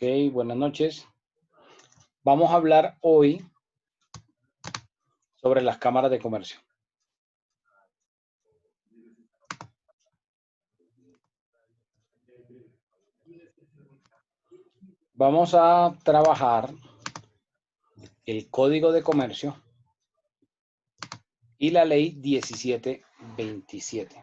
Buenas noches. Vamos a hablar hoy sobre las cámaras de comercio. Vamos a trabajar el Código de Comercio y la Ley 1727.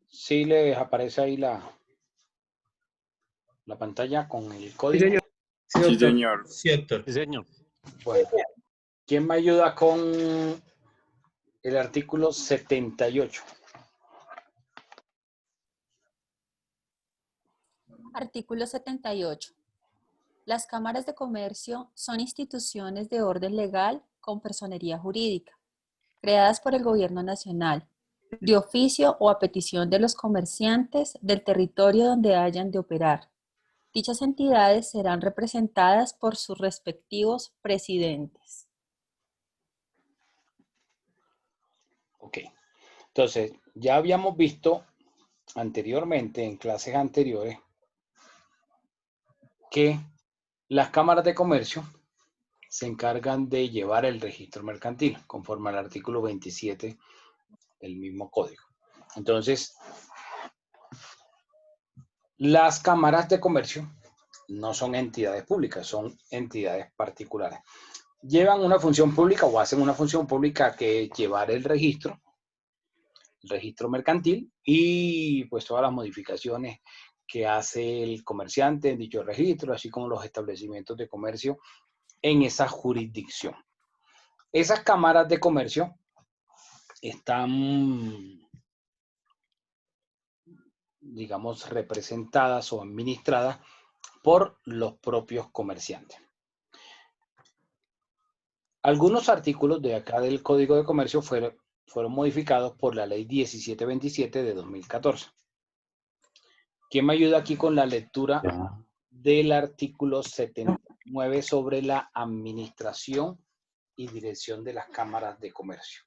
Sí les aparece ahí la pantalla con el código. Sí, señor. Sí, Héctor. Sí, señor. Bueno, ¿quién me ayuda con el artículo 78? Artículo 78. Las cámaras de comercio son instituciones de orden legal con personería jurídica, creadas por el Gobierno Nacional, de oficio o a petición de los comerciantes del territorio donde hayan de operar. Dichas entidades serán representadas por sus respectivos presidentes. Ok, entonces ya habíamos visto anteriormente, en clases anteriores, que las cámaras de comercio se encargan de llevar el registro mercantil, conforme al artículo 27 del mismo código. Entonces, las cámaras de comercio no son entidades públicas, son entidades particulares. Llevan una función pública o hacen una función pública que es llevar el registro mercantil y pues todas las modificaciones que hace el comerciante en dicho registro, así como los establecimientos de comercio en esa jurisdicción. Esas cámaras de comercio están, digamos, representadas o administradas por los propios comerciantes. Algunos artículos de acá del Código de Comercio fueron modificados por la Ley 1727 de 2014. ¿Quién me ayuda aquí con la lectura del artículo 79 sobre la administración y dirección de las cámaras de comercio?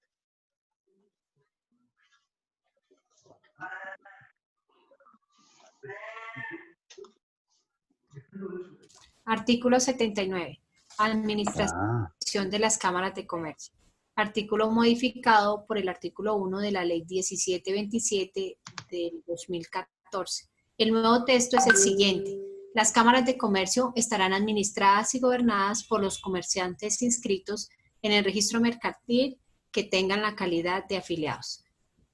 Artículo 79. Administración de las cámaras de comercio. Artículo modificado por el artículo 1 de la Ley 1727 del 2014. El nuevo texto es el siguiente. Las cámaras de comercio estarán administradas y gobernadas por los comerciantes inscritos en el registro mercantil que tengan la calidad de afiliados.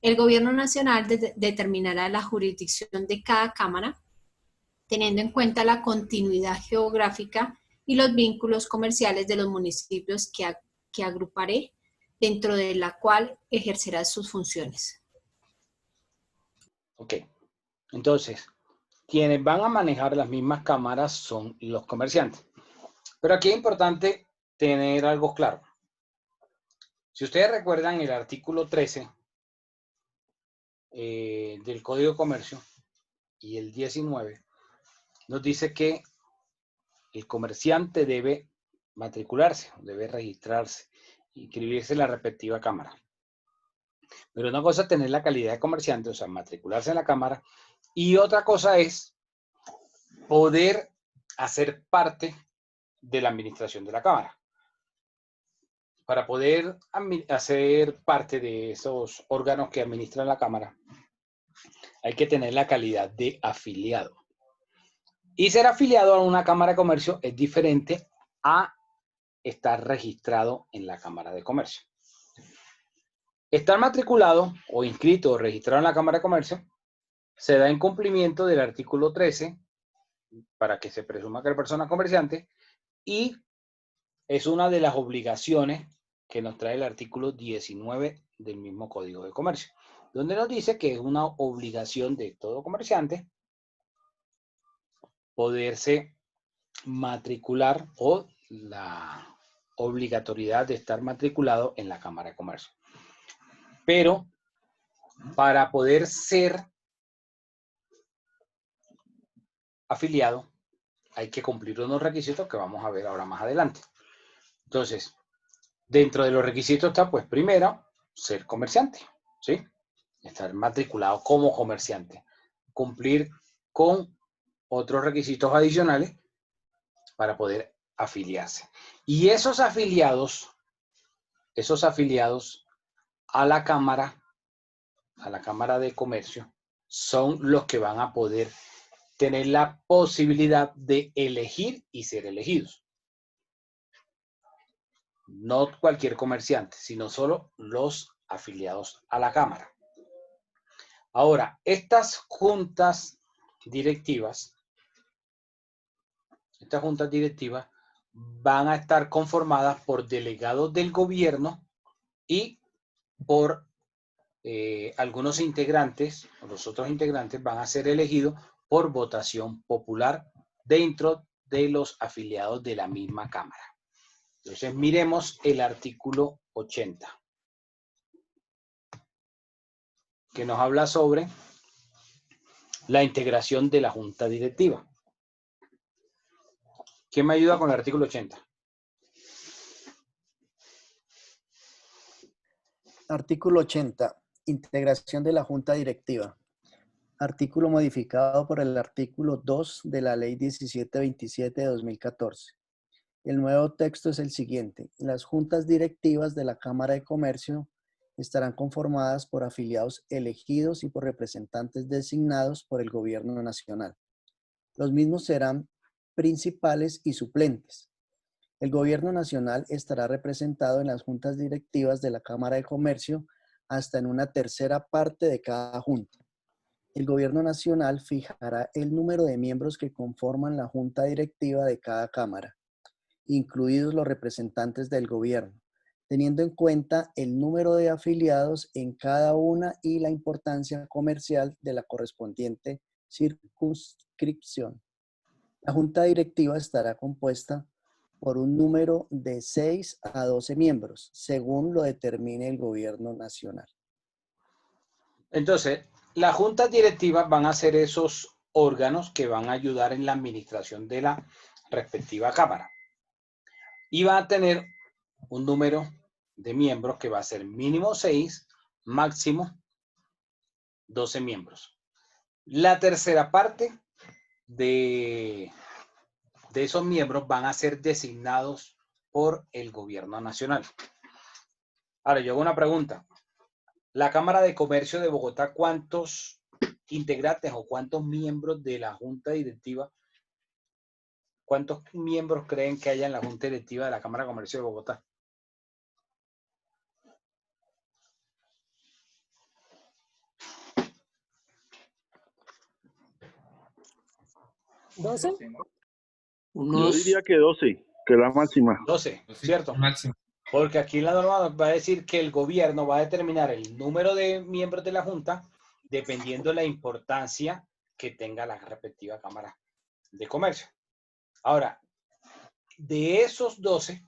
El Gobierno Nacional determinará la jurisdicción de cada cámara, teniendo en cuenta la continuidad geográfica y los vínculos comerciales de los municipios que agruparé, dentro de la cual ejercerá sus funciones. Ok, entonces, quienes van a manejar las mismas cámaras son los comerciantes. Pero aquí es importante tener algo claro. Si ustedes recuerdan el artículo 13 del Código de Comercio y el 19, nos dice que el comerciante debe matricularse, debe registrarse, inscribirse en la respectiva cámara. Pero una cosa es tener la calidad de comerciante, o sea, matricularse en la cámara, y otra cosa es poder hacer parte de la administración de la cámara. Para poder hacer parte de esos órganos que administran la cámara, hay que tener la calidad de afiliado. Y ser afiliado a una cámara de comercio es diferente a estar registrado en la Cámara de Comercio. Estar matriculado o inscrito o registrado en la Cámara de Comercio se da en cumplimiento del artículo 13 para que se presuma que la persona es comerciante y es una de las obligaciones que nos trae el artículo 19 del mismo Código de Comercio, donde nos dice que es una obligación de todo comerciante poderse matricular o la obligatoriedad de estar matriculado en la Cámara de Comercio. Pero para poder ser afiliado hay que cumplir unos requisitos que vamos a ver ahora más adelante. Entonces, dentro de los requisitos está, pues, primero, ser comerciante, ¿sí? Estar matriculado como comerciante. Cumplir con otros requisitos adicionales para poder afiliarse. Y esos afiliados a la Cámara de Comercio, son los que van a poder tener la posibilidad de elegir y ser elegidos. No cualquier comerciante, sino solo los afiliados a la Cámara. Ahora, estas juntas directivas van a estar conformadas por delegados del gobierno y por algunos integrantes, los otros integrantes van a ser elegidos por votación popular dentro de los afiliados de la misma Cámara. Entonces, miremos el artículo 80, que nos habla sobre la integración de la Junta Directiva. ¿Quién me ayuda con el artículo 80? Artículo 80. Integración de la Junta Directiva. Artículo modificado por el artículo 2 de la Ley 1727 de 2014. El nuevo texto es el siguiente. Las juntas directivas de la Cámara de Comercio estarán conformadas por afiliados elegidos y por representantes designados por el Gobierno Nacional. Los mismos serán principales y suplentes. El Gobierno Nacional estará representado en las juntas directivas de la Cámara de Comercio hasta en una tercera parte de cada junta. El Gobierno Nacional fijará el número de miembros que conforman la junta directiva de cada Cámara, incluidos los representantes del Gobierno, teniendo en cuenta el número de afiliados en cada una y la importancia comercial de la correspondiente circunscripción. La junta directiva estará compuesta por un número de 6 a 12 miembros, según lo determine el Gobierno Nacional. Entonces, las juntas directivas van a ser esos órganos que van a ayudar en la administración de la respectiva Cámara. Y va a tener un número de miembros que va a ser mínimo 6, máximo 12 miembros. La tercera parte de esos miembros van a ser designados por el Gobierno Nacional. Ahora, yo hago una pregunta. La Cámara de Comercio de Bogotá, ¿cuántos integrantes o cuántos miembros de la Junta Directiva, cuántos miembros creen que haya en la Junta Directiva de la Cámara de Comercio de Bogotá? Yo diría que 12, que la máxima. 12, ¿cierto? Máximo. Porque aquí en la norma va a decir que el gobierno va a determinar el número de miembros de la Junta dependiendo de la importancia que tenga la respectiva Cámara de Comercio. Ahora, de esos 12,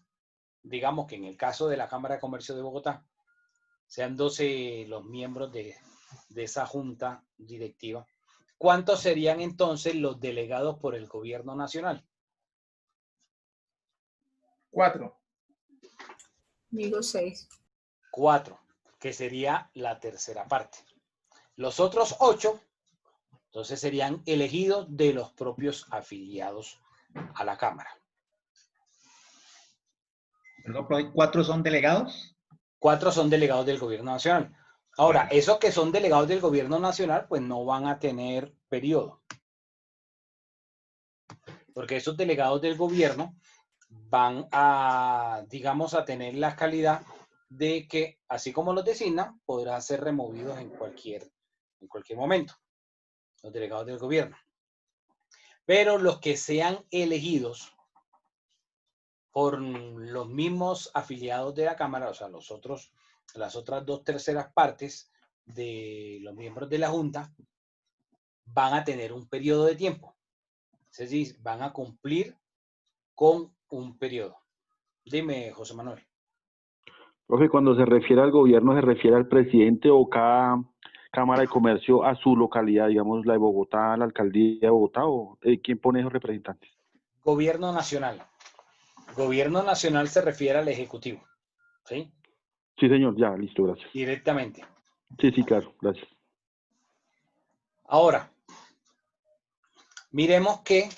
digamos que en el caso de la Cámara de Comercio de Bogotá, sean 12 los miembros de esa Junta Directiva, ¿cuántos serían entonces los delegados por el Gobierno Nacional? 4. Digo 6. 4, que sería la tercera parte. Los otros 8, entonces serían elegidos de los propios afiliados a la Cámara. Perdón, pero ¿4 son delegados? 4 son delegados del Gobierno Nacional. Ahora, esos que son delegados del Gobierno Nacional, pues no van a tener periodo. Porque esos delegados del gobierno van a, digamos, a tener la calidad de que, así como los designan, podrán ser removidos en cualquier momento, los delegados del gobierno. Pero los que sean elegidos por los mismos afiliados de la Cámara, o sea, las otras 2/3 partes de los miembros de la Junta, van a tener un periodo de tiempo. Es decir, van a cumplir con un periodo. Dime, José Manuel. Profe, cuando se refiere al gobierno, ¿se refiere al presidente o cada Cámara de Comercio a su localidad, digamos la de Bogotá, la alcaldía de Bogotá, o quién pone esos representantes? Gobierno nacional. Gobierno nacional se refiere al Ejecutivo, ¿sí? Sí, señor, ya, listo, gracias. Directamente. Sí, sí, claro, gracias. Ahora, miremos que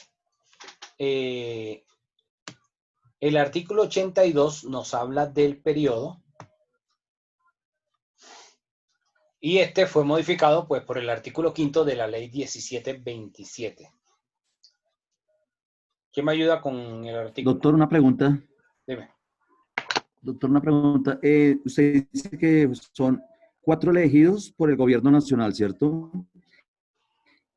el artículo 82 nos habla del periodo y este fue modificado pues por el artículo 5 de la ley 1727. ¿Quién me ayuda con el artículo? Doctor, una pregunta. Dime. Doctor, una pregunta. Usted dice que son 4 elegidos por el gobierno nacional, ¿cierto?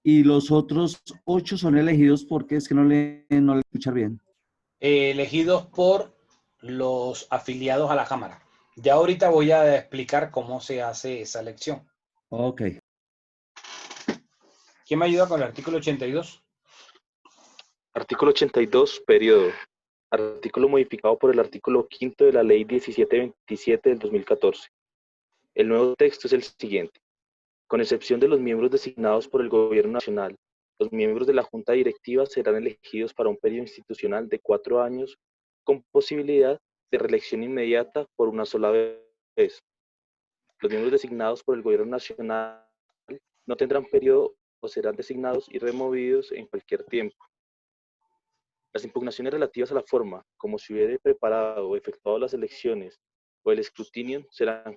Y los otros 8 son elegidos porque es que no le escuchar bien. Elegidos por los afiliados a la Cámara. Ya ahorita voy a explicar cómo se hace esa elección. Ok. ¿Quién me ayuda con el artículo 82? Artículo 82, periodo. Artículo modificado por el artículo 5 de la Ley 1727 del 2014. El nuevo texto es el siguiente. Con excepción de los miembros designados por el Gobierno Nacional, los miembros de la Junta Directiva serán elegidos para un periodo institucional de 4 años con posibilidad de reelección inmediata por una sola vez. Los miembros designados por el Gobierno Nacional no tendrán periodo o serán designados y removidos en cualquier tiempo. Las impugnaciones relativas a la forma, como se hubiere preparado o efectuado las elecciones o el escrutinio, serán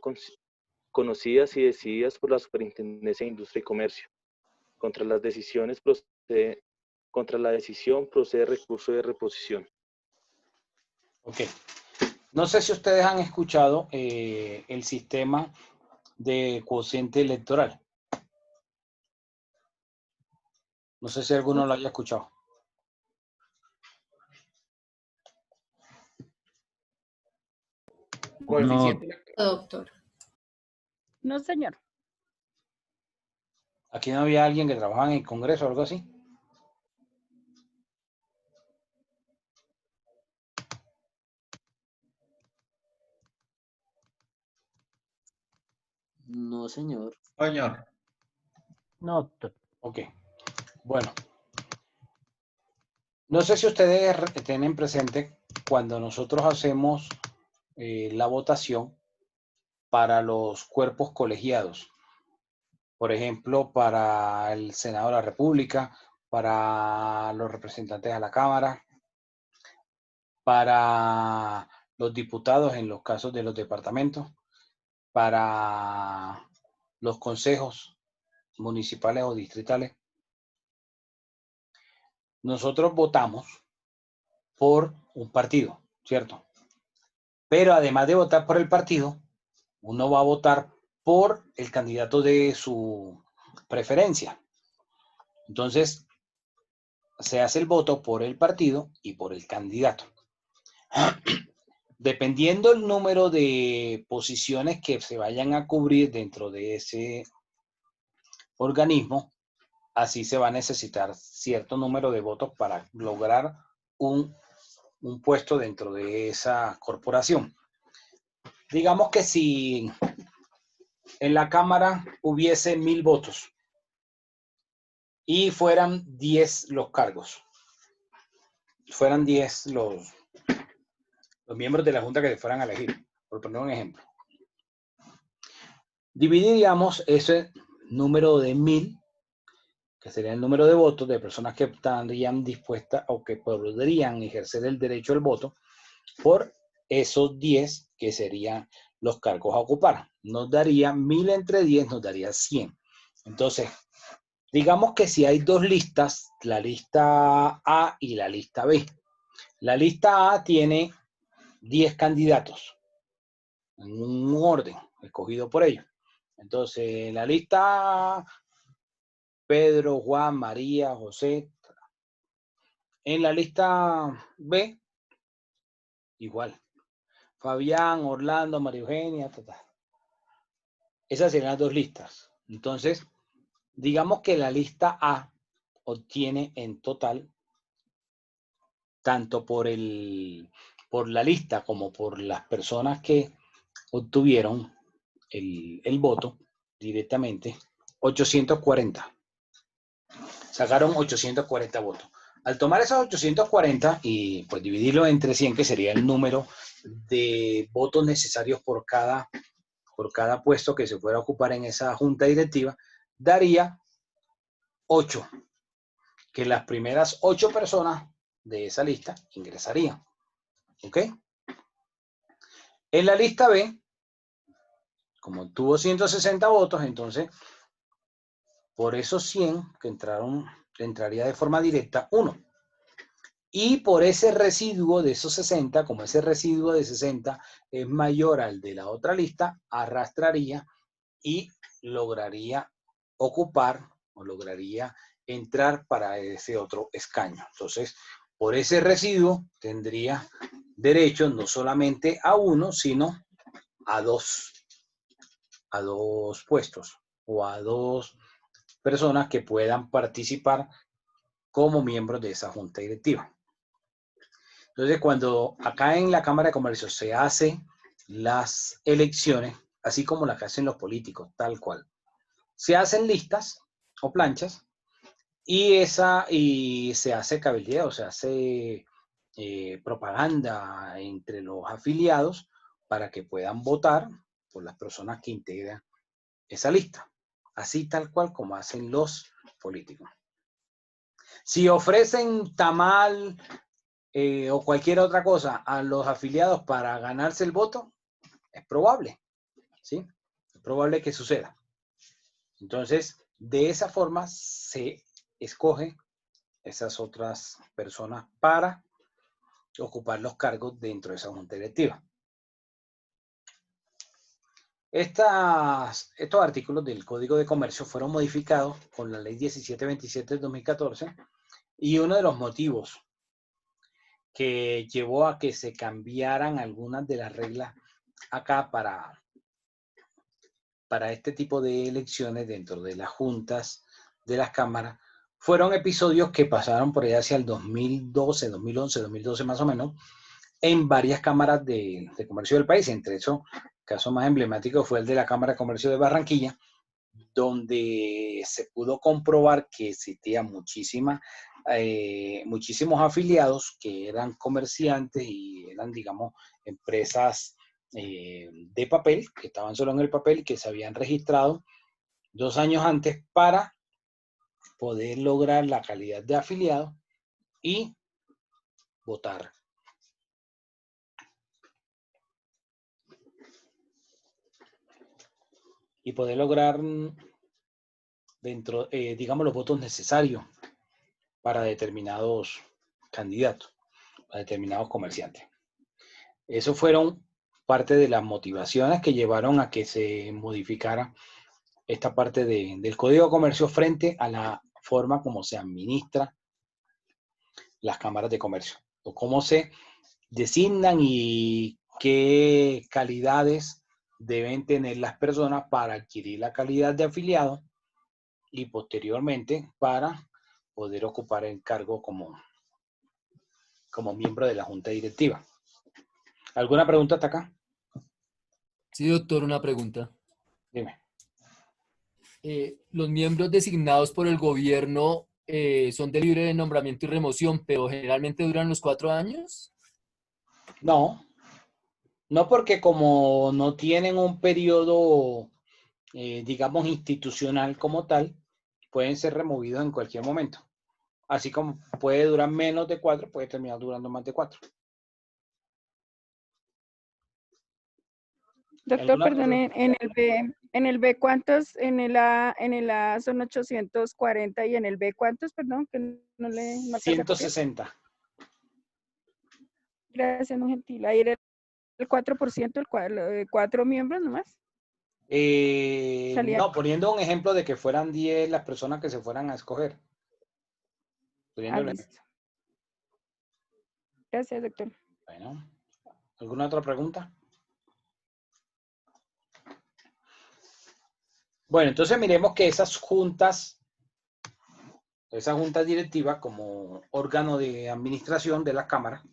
conocidas y decididas por la Superintendencia de Industria y Comercio. Contra la decisión procede recurso de reposición. Ok. No sé si ustedes han escuchado el sistema de cociente electoral. No sé si alguno lo haya escuchado. Coeficiente. Doctor. No, señor. Aquí no había alguien que trabajaba en el Congreso o algo así. No, señor. Señor. No, doctor. Ok. Bueno. No sé si ustedes tienen presente cuando nosotros hacemos la votación para los cuerpos colegiados. Por ejemplo, para el Senado de la República, para los representantes a la Cámara, para los diputados en los casos de los departamentos, para los consejos municipales o distritales. Nosotros votamos por un partido, ¿cierto? Pero además de votar por el partido, uno va a votar por el candidato de su preferencia. Entonces, se hace el voto por el partido y por el candidato. Dependiendo el número de posiciones que se vayan a cubrir dentro de ese organismo, así se va a necesitar cierto número de votos para lograr un puesto dentro de esa corporación. Digamos que si en la Cámara hubiese 1000 votos y fueran 10 los cargos, fueran 10 los miembros de la Junta que se fueran a elegir, por poner un ejemplo. Dividiríamos ese número de 1000, que sería el número de votos de personas que estarían dispuestas o que podrían ejercer el derecho al voto, por esos 10 que serían los cargos a ocupar. Nos daría 1000 entre 10, nos daría 100. Entonces, digamos que si hay dos listas, la lista A y la lista B. La lista A tiene 10 candidatos en un orden escogido por ellos. Entonces, la lista A, Pedro, Juan, María, José. En la lista B, igual. Fabián, Orlando, María Eugenia, Esas serían las dos listas. Entonces, digamos que la lista A obtiene en total tanto por la lista como por las personas que obtuvieron el voto directamente, 840. Sacaron 840 votos. Al tomar esos 840 y pues dividirlo entre 100, que sería el número de votos necesarios por cada puesto que se fuera a ocupar en esa junta directiva, daría 8, que las primeras 8 personas de esa lista ingresarían. ¿Ok? En la lista B, como tuvo 160 votos, entonces por esos 100 que entraron, entraría de forma directa 1. Y por ese residuo de esos 60, como ese residuo de 60 es mayor al de la otra lista, arrastraría y lograría ocupar o lograría entrar para ese otro escaño. Entonces, por ese residuo tendría derecho no solamente a 1, sino a 2 puestos o a 2 personas que puedan participar como miembros de esa junta directiva. Entonces, cuando acá en la Cámara de Comercio se hacen las elecciones, así como las que hacen los políticos, tal cual, se hacen listas o planchas y se hace cabildeo, se hace propaganda entre los afiliados para que puedan votar por las personas que integran esa lista, así tal cual como hacen los políticos. Si ofrecen tamal o cualquier otra cosa a los afiliados para ganarse el voto, es probable, ¿sí? Es probable que suceda. Entonces, de esa forma se escoge esas otras personas para ocupar los cargos dentro de esa junta directiva. Estos artículos del Código de Comercio fueron modificados con la Ley 1727 del 2014 y uno de los motivos que llevó a que se cambiaran algunas de las reglas acá para este tipo de elecciones dentro de las juntas de las cámaras fueron episodios que pasaron por allá hacia el 2012, 2011, 2012 más o menos, en varias cámaras de comercio del país. Entre esos, el caso más emblemático fue el de la Cámara de Comercio de Barranquilla, donde se pudo comprobar que existía muchísimos afiliados que eran comerciantes y eran, digamos, empresas de papel, que estaban solo en el papel y que se habían registrado 2 años antes para poder lograr la calidad de afiliado y votar. Y poder lograr digamos, los votos necesarios para determinados candidatos, para determinados comerciantes. Eso fueron parte de las motivaciones que llevaron a que se modificara esta parte del Código de Comercio frente a la forma como se administra las cámaras de comercio, o cómo se designan y qué calidades deben tener las personas para adquirir la calidad de afiliado y posteriormente para poder ocupar el cargo como miembro de la junta directiva. ¿Alguna pregunta hasta acá? Sí, doctor, una pregunta. Dime. Los miembros designados por el gobierno son de libre nombramiento y remoción, pero generalmente duran los 4 años. No, porque como no tienen un periodo, digamos, institucional como tal, pueden ser removidos en cualquier momento. Así como puede durar menos de 4, puede terminar durando más de 4. Doctor, perdone, en el B ¿cuántos? En el A son 840 y en el B ¿cuántos? Perdón, que no le... No 160. Gracias, muy gentil. Ahí era el 4%, el 4 miembros nomás. No, poniendo un ejemplo de que fueran 10 las personas que se fueran a escoger. Listo. Gracias, doctor. Bueno, ¿alguna otra pregunta? Bueno, entonces miremos que esas juntas esa junta directiva como órgano de administración de la Cámara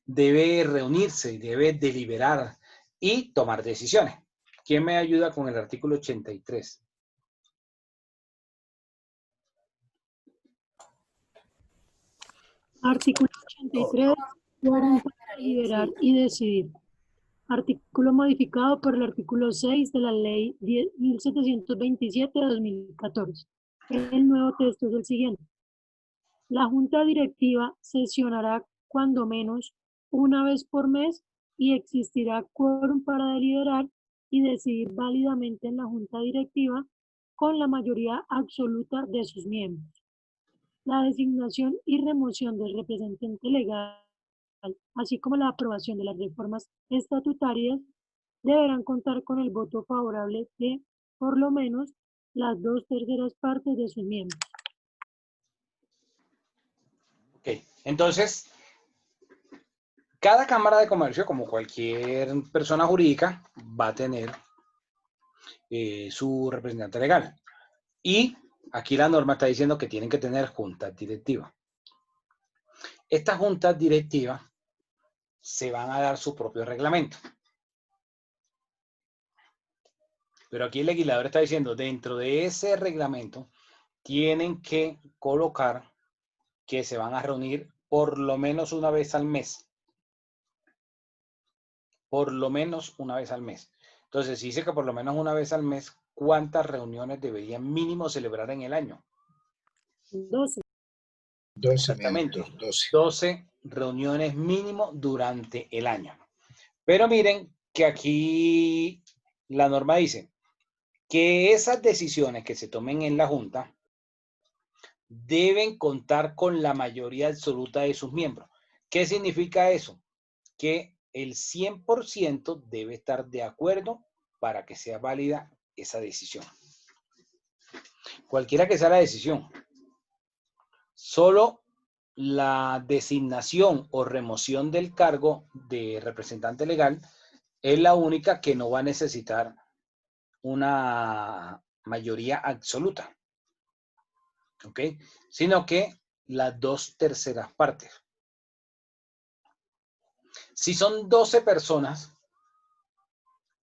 debe reunirse, debe deliberar y tomar decisiones. ¿Quién me ayuda con el artículo 83? Artículo 83. Quórum para deliberar y decidir. Artículo modificado por el artículo 6 de la Ley 1727 de 2014. El nuevo texto es el siguiente. La Junta Directiva sesionará cuando menos una vez por mes y existirá quórum para deliberar y decidir válidamente en la Junta Directiva con la mayoría absoluta de sus miembros. La designación y remoción del representante legal, así como la aprobación de las reformas estatutarias, deberán contar con el voto favorable de, por lo menos, las 2/3 partes de sus miembros. Ok, entonces, cada Cámara de Comercio, como cualquier persona jurídica, va a tener su representante legal. Y aquí la norma está diciendo que tienen que tener juntas directivas. Estas juntas directivas se van a dar su propio reglamento. Pero aquí el legislador está diciendo, dentro de ese reglamento, tienen que colocar que se van a reunir por lo menos una vez al mes. Por lo menos una vez al mes. Entonces, si dice que por lo menos una vez al mes, ¿cuántas reuniones deberían mínimo celebrar en el año? 12. 12 Exactamente. miembros, 12. 12 reuniones mínimo durante el año. Pero miren que aquí la norma dice que esas decisiones que se tomen en la Junta deben contar con la mayoría absoluta de sus miembros. ¿Qué significa eso? Que el 100% debe estar de acuerdo para que sea válida esa decisión. Cualquiera que sea la decisión, solo la designación o remoción del cargo de representante legal es la única que no va a necesitar una mayoría absoluta, ¿ok? Sino que las 2/3 partes. Si son 12 personas,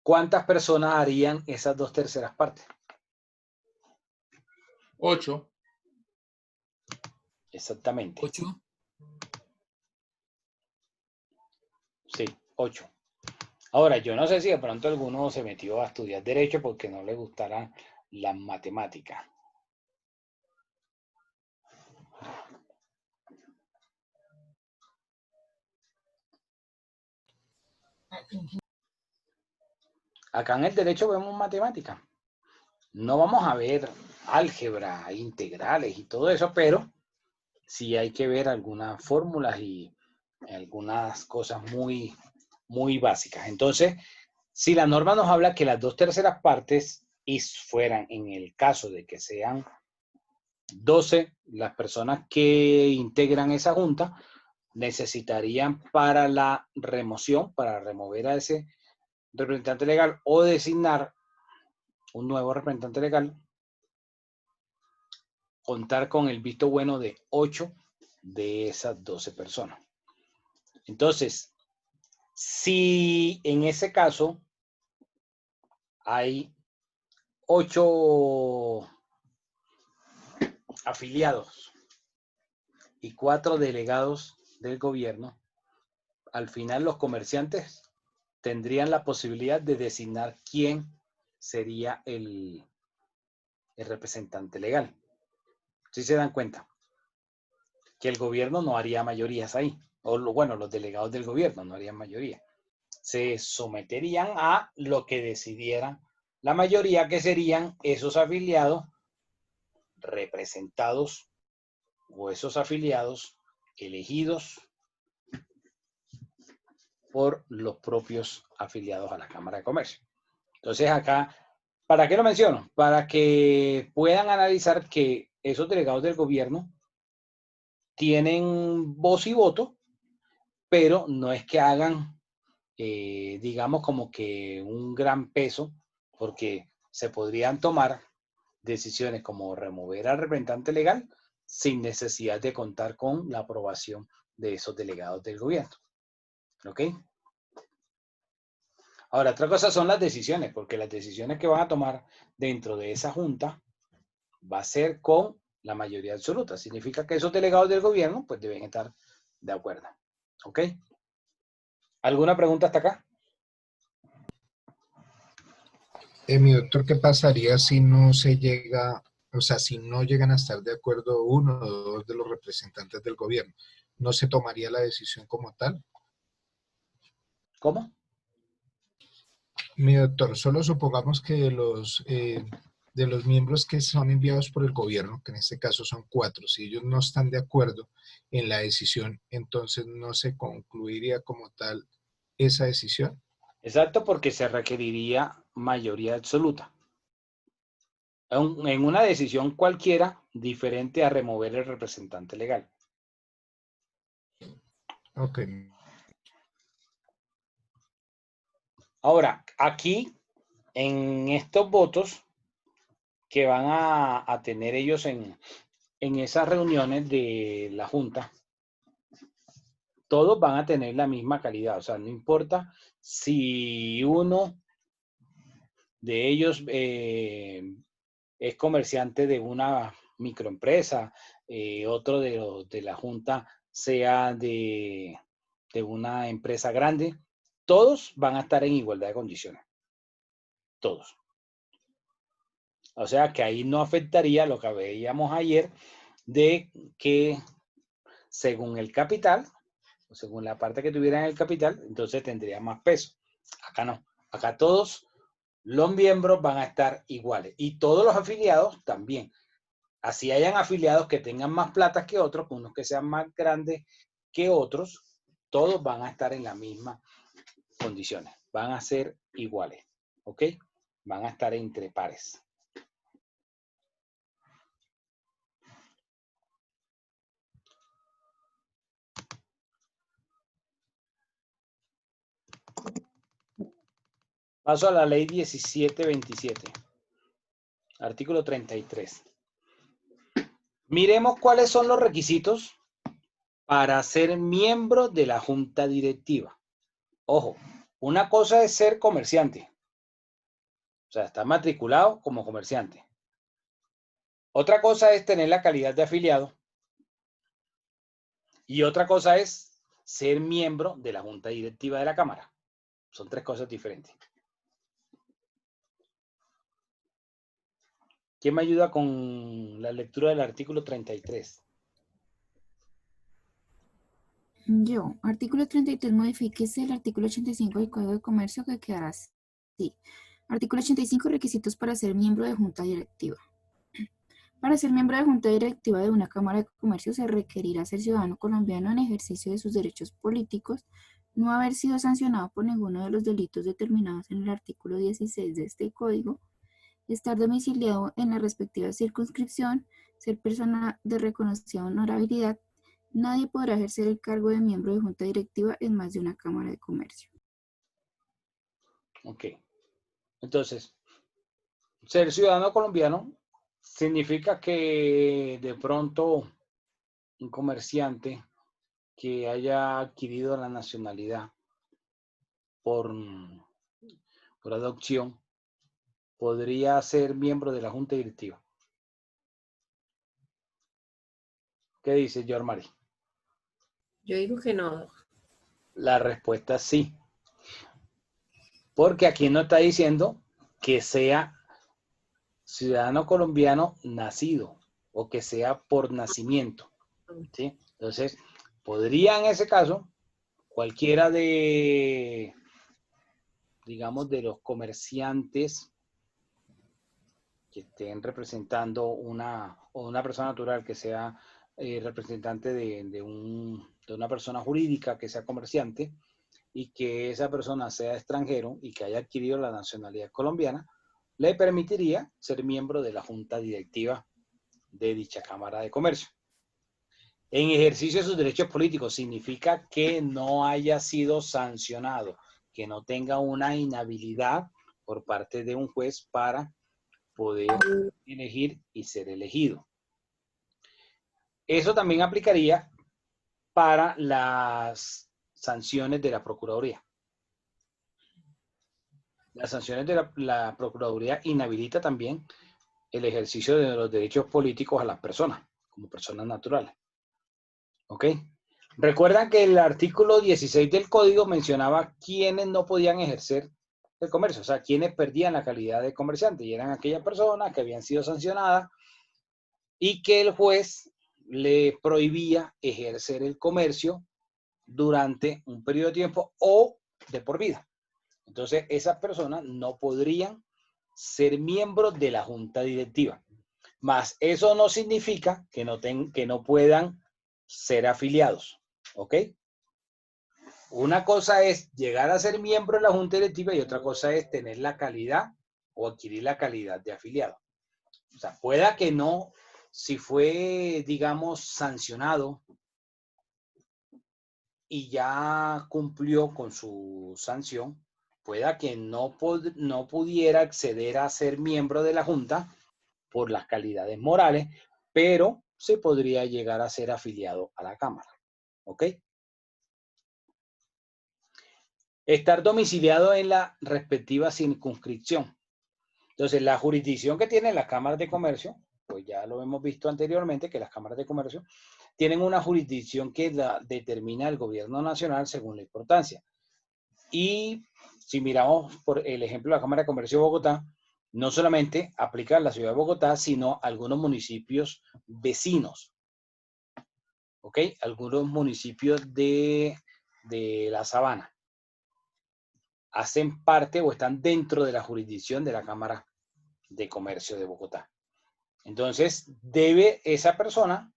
¿cuántas personas harían esas 2/3 partes? 8. Exactamente. 8. Sí, 8. Ahora, yo no sé si de pronto alguno se metió a estudiar Derecho porque no le gustaran las matemáticas. Acá en el Derecho vemos matemáticas. No vamos a ver álgebra, integrales y todo eso, pero sí hay que ver algunas fórmulas y algunas cosas muy, muy básicas. Entonces, si la norma nos habla que las 2/3 partes fueran, en el caso de que sean 12 las personas que integran esa junta, necesitarían para la remoción, para remover a ese representante legal o designar un nuevo representante legal, contar con el visto bueno de 8 de esas 12 personas. Entonces, si en ese caso hay 8 afiliados y 4 delegados del gobierno, al final los comerciantes tendrían la posibilidad de designar quién sería el representante legal. ¿Sí se dan cuenta? Que el gobierno no haría mayorías ahí. O bueno, los delegados del gobierno no harían mayoría. Se someterían a lo que decidiera la mayoría, que serían esos afiliados representados o esos afiliados elegidos por los propios afiliados a la Cámara de Comercio. Entonces acá, ¿para qué lo menciono? Para que puedan analizar que esos delegados del gobierno tienen voz y voto, pero no es que hagan, digamos, como que un gran peso, porque se podrían tomar decisiones como remover al representante legal sin necesidad de contar con la aprobación de esos delegados del gobierno. ¿Ok? Ahora, otra cosa son las decisiones, porque las decisiones que van a tomar dentro de esa junta va a ser con la mayoría absoluta. Significa que esos delegados del gobierno pues deben estar de acuerdo. ¿Ok? ¿Alguna pregunta hasta acá? Mi doctor, ¿qué pasaría si no se llega, o sea, si no llegan a estar de acuerdo uno o dos de los representantes del gobierno? ¿No se tomaría la decisión como tal? ¿Cómo? Mi doctor, solo supongamos que de los miembros que son enviados por el gobierno, que en este caso son 4, si ellos no están de acuerdo en la decisión, entonces no se concluiría como tal esa decisión. Exacto, porque se requeriría mayoría absoluta. En una decisión cualquiera diferente a remover el representante legal. Ok. Ahora, aquí, en estos votos que van a tener ellos en esas reuniones de la Junta, todos van a tener la misma calidad. O sea, no importa si uno de ellos es comerciante de una microempresa, otro de la Junta sea de una empresa grande, todos van a estar en igualdad de condiciones. Todos. O sea que ahí no afectaría lo que veíamos ayer de que según el capital, o según la parte que tuviera en el capital, entonces tendría más peso. Acá no. Acá todos los miembros van a estar iguales y todos los afiliados también. Así hayan afiliados que tengan más plata que otros, unos que sean más grandes que otros, todos van a estar en las mismas condiciones. Van a ser iguales. ¿Ok? Van a estar entre pares. Paso a la ley 1727. Artículo 33. Miremos cuáles son los requisitos para ser miembro de la junta directiva. Ojo, una cosa es ser comerciante. O sea, estar matriculado como comerciante. Otra cosa es tener la calidad de afiliado. Y otra cosa es ser miembro de la junta directiva de la Cámara. Son tres cosas diferentes. ¿Quién me ayuda con la lectura del artículo 33? Yo, artículo 33, modifíquese el artículo 85 del Código de Comercio que quedará así. Artículo 85, requisitos para ser miembro de junta directiva. Para ser miembro de junta directiva de una Cámara de Comercio se requerirá ser ciudadano colombiano en ejercicio de sus derechos políticos, no haber sido sancionado por ninguno de los delitos determinados en el artículo 16 de este código, estar domiciliado en la respectiva circunscripción, ser persona de reconocida honorabilidad. Nadie podrá ejercer el cargo de miembro de junta directiva en más de una Cámara de Comercio. Ok. Entonces, ser ciudadano colombiano significa que de pronto un comerciante que haya adquirido la nacionalidad por adopción podría ser miembro de la junta directiva. ¿Qué dice George Mari? Yo digo que no. La respuesta es sí. Porque aquí no está diciendo que sea ciudadano colombiano nacido o que sea por nacimiento. ¿Sí? Entonces, podría en ese caso cualquiera de, digamos, de los comerciantes que estén representando una persona natural que sea representante de una persona jurídica que sea comerciante y que esa persona sea extranjero y que haya adquirido la nacionalidad colombiana, le permitiría ser miembro de la junta directiva de dicha Cámara de Comercio. En ejercicio de sus derechos políticos significa que no haya sido sancionado, que no tenga una inhabilidad por parte de un juez para poder elegir y ser elegido. Eso también aplicaría para las sanciones de la Procuraduría. Las sanciones de la Procuraduría inhabilita también el ejercicio de los derechos políticos a las personas, como personas naturales. ¿Ok? Recuerdan que el artículo 16 del Código mencionaba quiénes no podían ejercer el comercio, o sea, quienes perdían la calidad de comerciante, y eran aquellas personas que habían sido sancionadas y que el juez le prohibía ejercer el comercio durante un periodo de tiempo o de por vida. Entonces, esas personas no podrían ser miembros de la junta directiva. Mas eso no significa que no puedan ser afiliados. ¿Ok? Una cosa es llegar a ser miembro de la junta directiva y otra cosa es tener la calidad o adquirir la calidad de afiliado. O sea, pueda que no, si fue, digamos, sancionado y ya cumplió con su sanción, pueda que no pudiera acceder a ser miembro de la junta por las calidades morales, pero se podría llegar a ser afiliado a la Cámara. ¿Ok? Estar domiciliado en la respectiva circunscripción. Entonces, la jurisdicción que tienen las cámaras de comercio, pues ya lo hemos visto anteriormente, que las cámaras de comercio tienen una jurisdicción que la determina el gobierno nacional según la importancia. Y si miramos por el ejemplo de la Cámara de Comercio de Bogotá, no solamente aplica a la ciudad de Bogotá, sino a algunos municipios vecinos. ¿Ok? Algunos municipios de la Sabana hacen parte o están dentro de la jurisdicción de la Cámara de Comercio de Bogotá. Entonces, debe esa persona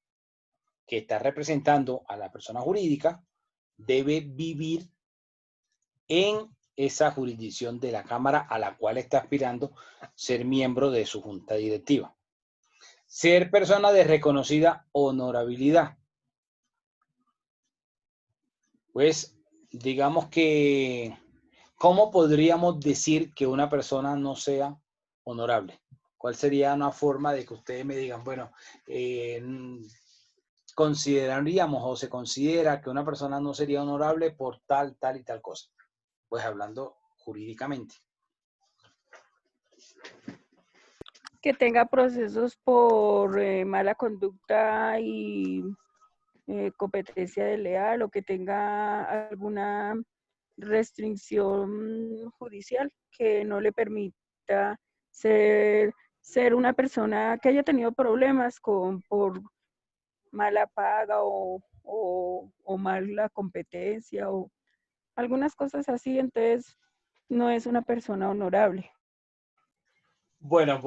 que está representando a la persona jurídica, debe vivir en esa jurisdicción de la Cámara a la cual está aspirando ser miembro de su junta directiva. Ser persona de reconocida honorabilidad. Pues, digamos que, ¿cómo podríamos decir que una persona no sea honorable? ¿Cuál sería una forma de que ustedes me digan, bueno, consideraríamos o se considera que una persona no sería honorable por tal, tal y tal cosa? Pues hablando jurídicamente. Que tenga procesos por mala conducta y competencia desleal, o que tenga alguna restricción judicial que no le permita ser una persona que haya tenido problemas por mala paga o mala competencia o algunas cosas así. Entonces no es una persona honorable. Bueno,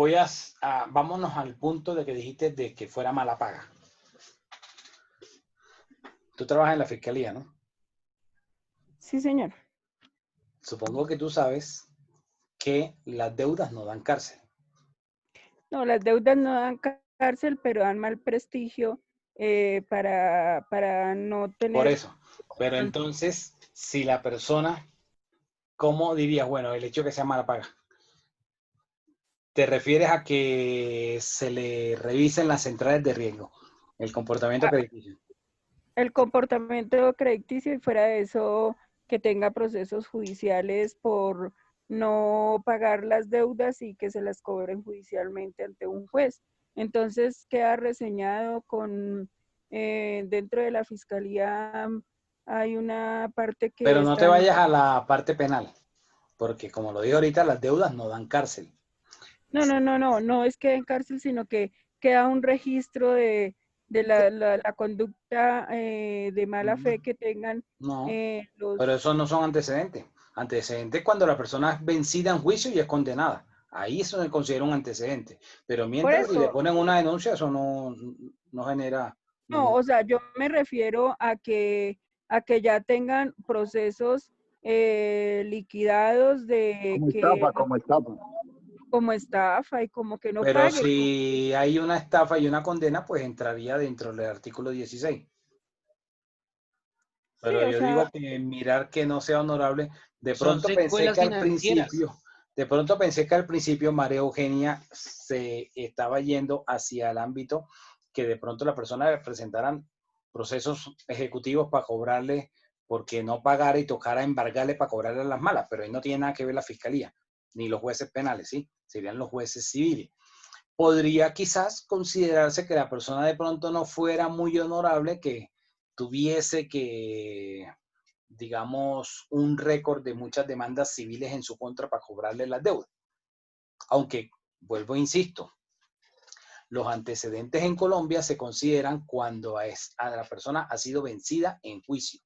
vámonos al punto de que dijiste de que fuera mala paga. Tú trabajas en la fiscalía, ¿no? Sí, señor. Supongo que tú sabes que las deudas no dan cárcel. No, las deudas no dan cárcel, pero dan mal prestigio para no tener... Por eso. Pero entonces, si la persona, ¿cómo dirías? Bueno, el hecho de que sea mala paga. ¿Te refieres a que se le revisen las centrales de riesgo, el comportamiento crediticio? El comportamiento crediticio, y fuera de eso, que tenga procesos judiciales por no pagar las deudas y que se las cobren judicialmente ante un juez. Entonces queda reseñado con, dentro de la fiscalía hay una parte que... Pero no te vayas a la parte penal, porque como lo dije ahorita, las deudas no dan cárcel. No es que en cárcel, sino que queda un registro de la conducta de mala fe que tengan los... Pero esos no son antecedentes. Antecedentes cuando la persona es vencida en juicio y es condenada. Ahí eso se considera un antecedente. Pero mientras, si le ponen una denuncia, eso no genera... No, o sea, yo me refiero a que ya tengan procesos liquidados de como estafa y como que no Pero paguen. si hay una estafa y una condena, pues entraría dentro del artículo 16. Pero Sí, yo digo que mirar que no sea honorable, de pronto pensé que al principio De pronto pensé que al principio María Eugenia se estaba yendo hacia el ámbito que de pronto la persona presentaran procesos ejecutivos para cobrarle porque no pagara y tocara embargarle para cobrarle las malas, pero ahí no tiene nada que ver la fiscalía, ni los jueces penales, ¿sí? Serían los jueces civiles. Podría quizás considerarse que la persona de pronto no fuera muy honorable, que tuviese que, digamos, un récord de muchas demandas civiles en su contra para cobrarle las deudas. Aunque, vuelvo e insisto, los antecedentes en Colombia se consideran cuando a la persona ha sido vencida en juicio,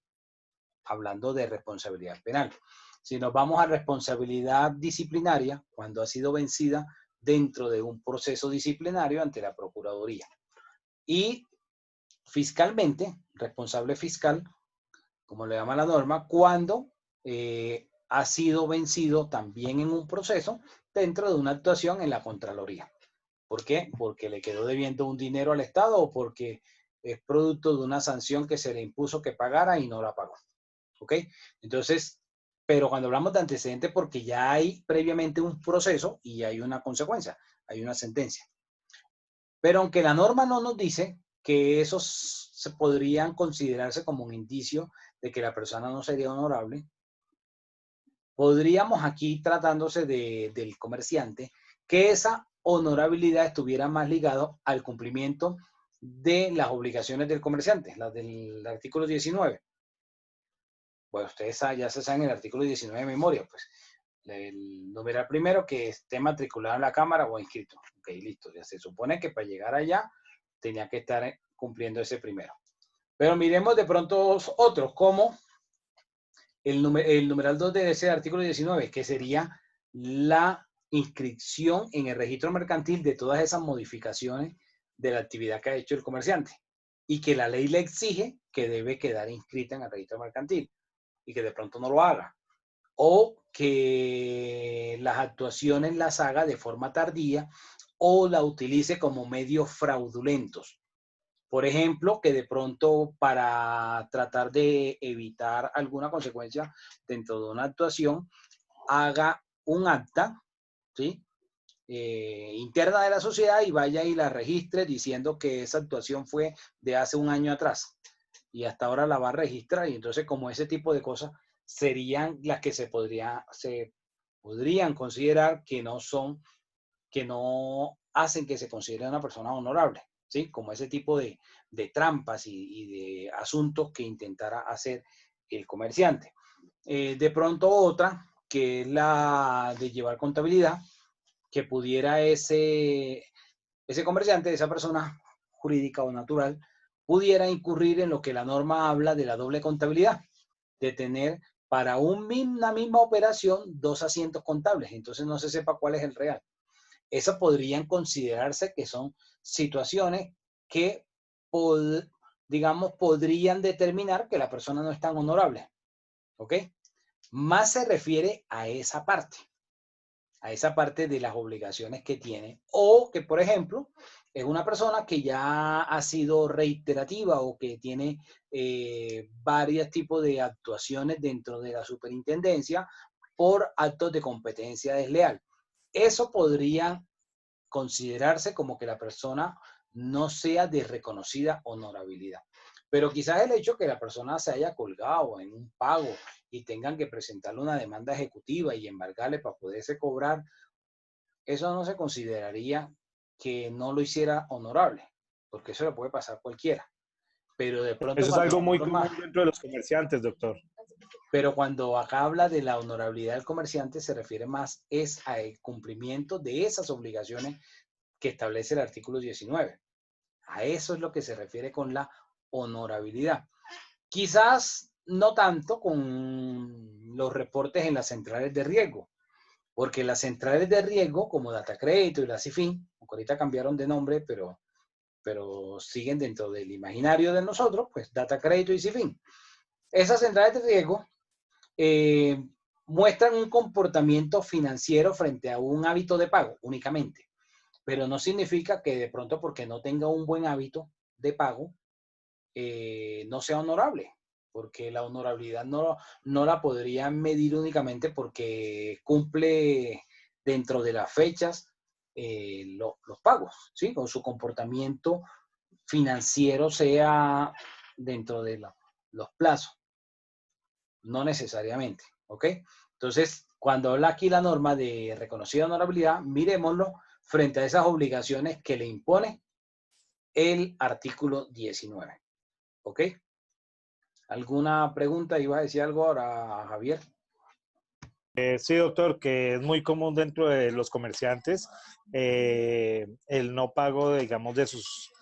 hablando de responsabilidad penal. Si nos vamos a responsabilidad disciplinaria, cuando ha sido vencida dentro de un proceso disciplinario ante la Procuraduría. Y fiscalmente, responsable fiscal, como le llama la norma, cuando ha sido vencido también en un proceso dentro de una actuación en la Contraloría. ¿Por qué? Porque le quedó debiendo un dinero al Estado o porque es producto de una sanción que se le impuso que pagara y no la pagó. ¿Ok? Entonces, pero cuando hablamos de antecedentes, porque ya hay previamente un proceso y hay una consecuencia, hay una sentencia. Pero aunque la norma no nos dice que esos se podrían considerarse como un indicio de que la persona no sería honorable, podríamos aquí, tratándose del comerciante, que esa honorabilidad estuviera más ligado al cumplimiento de las obligaciones del comerciante, las del artículo 19. Bueno, ustedes ya se saben el artículo 19 de memoria, pues el numeral primero que esté matriculado en la Cámara o inscrito. Ok, listo, ya se supone que para llegar allá tenía que estar cumpliendo ese primero. Pero miremos de pronto otros, como el numeral 2 de ese artículo 19, que sería la inscripción en el registro mercantil de todas esas modificaciones de la actividad que ha hecho el comerciante y que la ley le exige que debe quedar inscrita en el registro mercantil y que de pronto no lo haga, o que las actuaciones las haga de forma tardía o la utilice como medios fraudulentos. Por ejemplo, que de pronto para tratar de evitar alguna consecuencia dentro de una actuación, haga un acta, ¿sí? Interna de la sociedad y vaya y la registre diciendo que esa actuación fue de hace un año atrás y hasta ahora la va a registrar, y entonces como ese tipo de cosas serían las que se podrían considerar que no hacen que se considere una persona honorable, ¿sí? Como ese tipo de trampas y de asuntos que intentara hacer el comerciante. De pronto otra, que es la de llevar contabilidad, que pudiera ese comerciante, esa persona jurídica o natural, pudiera incurrir en lo que la norma habla de la doble contabilidad, de tener para una misma operación dos asientos contables, entonces no se sepa cuál es el real. Esas podrían considerarse que son situaciones que, digamos, podrían determinar que la persona no es tan honorable. ¿Ok? Más se refiere a esa parte de las obligaciones que tiene, o que, por ejemplo, es una persona que ya ha sido reiterativa o que tiene varios tipos de actuaciones dentro de la superintendencia por actos de competencia desleal. Eso podría considerarse como que la persona no sea de reconocida honorabilidad. Pero quizás el hecho que la persona se haya colgado en un pago y tengan que presentarle una demanda ejecutiva y embargarle para poderse cobrar, eso no se consideraría que no lo hiciera honorable, porque eso le puede pasar a cualquiera. Pero de pronto... Eso es algo muy común dentro de los comerciantes, doctor. Pero cuando acá habla de la honorabilidad del comerciante, se refiere más al cumplimiento de esas obligaciones que establece el artículo 19. A eso es lo que se refiere con la honorabilidad. Quizás no tanto con los reportes en las centrales de riesgo, porque las centrales de riesgo, como Datacrédito y la CIFIN, ahorita cambiaron de nombre, pero siguen dentro del imaginario de nosotros, pues Datacrédito y CIFIN. Esas centrales de riesgo muestran un comportamiento financiero frente a un hábito de pago únicamente, pero no significa que de pronto porque no tenga un buen hábito de pago no sea honorable, porque la honorabilidad no la podrían medir únicamente porque cumple dentro de las fechas los pagos, ¿sí? Con su comportamiento financiero sea dentro de los plazos, no necesariamente, ¿ok? Entonces, cuando habla aquí la norma de reconocida honorabilidad, miremoslo frente a esas obligaciones que le impone el artículo 19, ¿ok? ¿Alguna pregunta? ¿Iba a decir algo ahora, Javier? Sí, doctor, que es muy común dentro de los comerciantes el no pago, digamos, de sus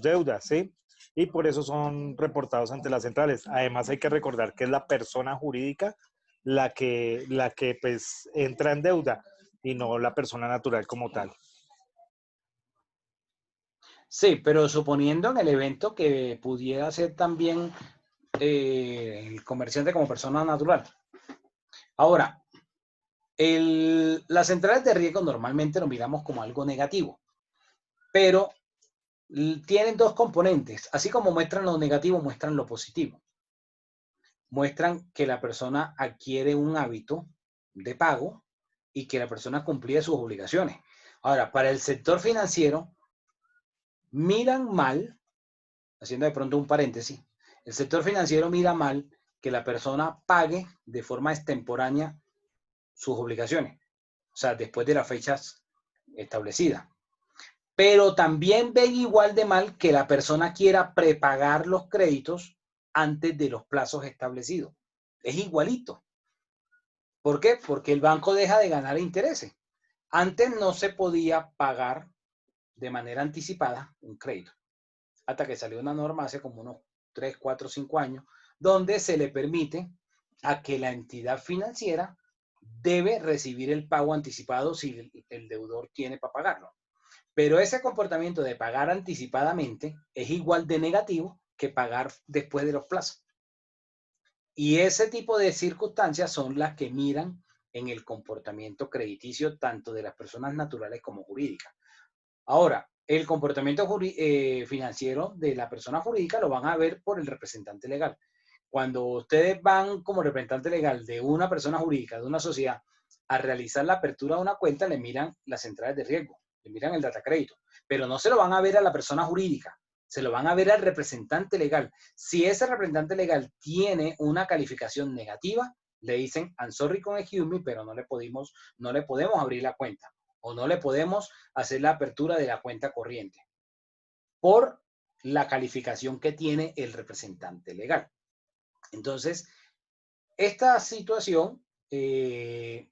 deudas, ¿sí? Y por eso son reportados ante las centrales. Además, hay que recordar que es la persona jurídica la que pues entra en deuda y no la persona natural como tal. Sí, pero suponiendo en el evento que pudiera ser también el comerciante como persona natural. Ahora, las centrales de riesgo normalmente lo miramos como algo negativo, pero tienen dos componentes. Así como muestran lo negativo, muestran lo positivo. Muestran que la persona adquiere un hábito de pago y que la persona cumplía sus obligaciones. Ahora, para el sector financiero, miran mal, haciendo de pronto un paréntesis, el sector financiero mira mal que la persona pague de forma extemporánea sus obligaciones, o sea, después de las fechas establecidas. Pero también ven igual de mal que la persona quiera prepagar los créditos antes de los plazos establecidos. Es igualito. ¿Por qué? Porque el banco deja de ganar intereses. Antes no se podía pagar de manera anticipada un crédito, hasta que salió una norma hace como unos 3, 4, 5 años, donde se le permite a que la entidad financiera debe recibir el pago anticipado si el deudor tiene para pagarlo. Pero ese comportamiento de pagar anticipadamente es igual de negativo que pagar después de los plazos. Y ese tipo de circunstancias son las que miran en el comportamiento crediticio tanto de las personas naturales como jurídicas. Ahora, el comportamiento financiero de la persona jurídica lo van a ver por el representante legal. Cuando ustedes van como representante legal de una persona jurídica, de una sociedad, a realizar la apertura de una cuenta, le miran las centrales de riesgo, le miran el data crédito, pero no se lo van a ver a la persona jurídica, se lo van a ver al representante legal. Si ese representante legal tiene una calificación negativa, le dicen, I'm sorry con excuse me, pero no le podemos abrir la cuenta o no le podemos hacer la apertura de la cuenta corriente por la calificación que tiene el representante legal. Entonces, esta situación, si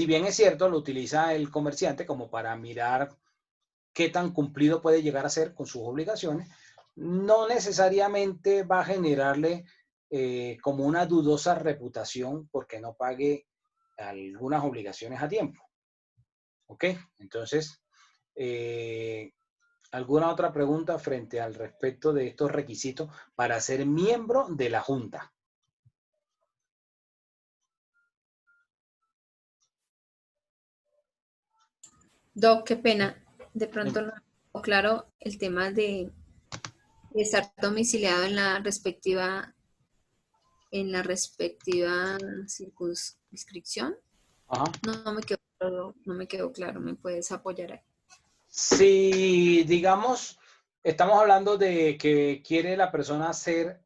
bien es cierto, lo utiliza el comerciante como para mirar qué tan cumplido puede llegar a ser con sus obligaciones, no necesariamente va a generarle como una dudosa reputación porque no pague algunas obligaciones a tiempo. ¿Ok? Entonces, ¿alguna otra pregunta frente al respecto de estos requisitos para ser miembro de la Junta? Doc, qué pena. De pronto no quedó claro el tema de estar domiciliado en la respectiva circunscripción. Ajá. No me quedó claro. ¿Me puedes apoyar ahí? Si, digamos, estamos hablando de que quiere la persona ser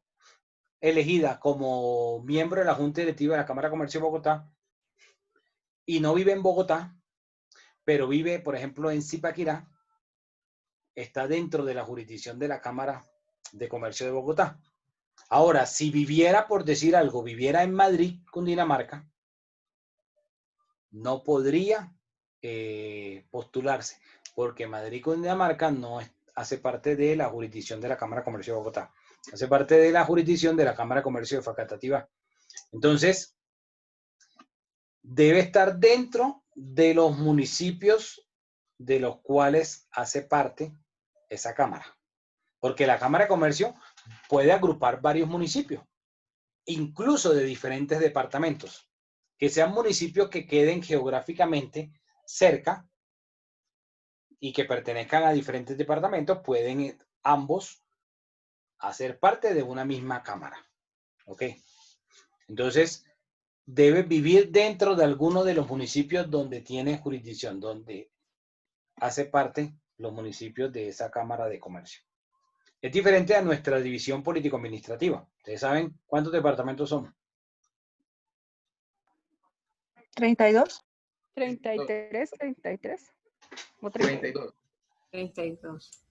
elegida como miembro de la Junta Directiva de la Cámara de Comercio de Bogotá y no vive en Bogotá, pero vive, por ejemplo, en Zipaquirá, está dentro de la jurisdicción de la Cámara de Comercio de Bogotá. Ahora, si viviera, por decir algo, viviera en Madrid, Cundinamarca, no podría postularse, porque Madrid, Cundinamarca no hace parte de la jurisdicción de la Cámara de Comercio de Bogotá, hace parte de la jurisdicción de la Cámara de Comercio de Facatativá. Entonces, debe estar dentro de los municipios de los cuales hace parte esa cámara, porque la Cámara de Comercio puede agrupar varios municipios, incluso de diferentes departamentos, que sean municipios que queden geográficamente cerca y que pertenezcan a diferentes departamentos, pueden ambos hacer parte de una misma cámara. ¿Ok? Entonces, debe vivir dentro de alguno de los municipios donde tiene jurisdicción, donde hace parte los municipios de esa Cámara de Comercio. Es diferente a nuestra división político-administrativa. ¿Ustedes saben cuántos departamentos somos? 32. 33. ¿O 32. 32.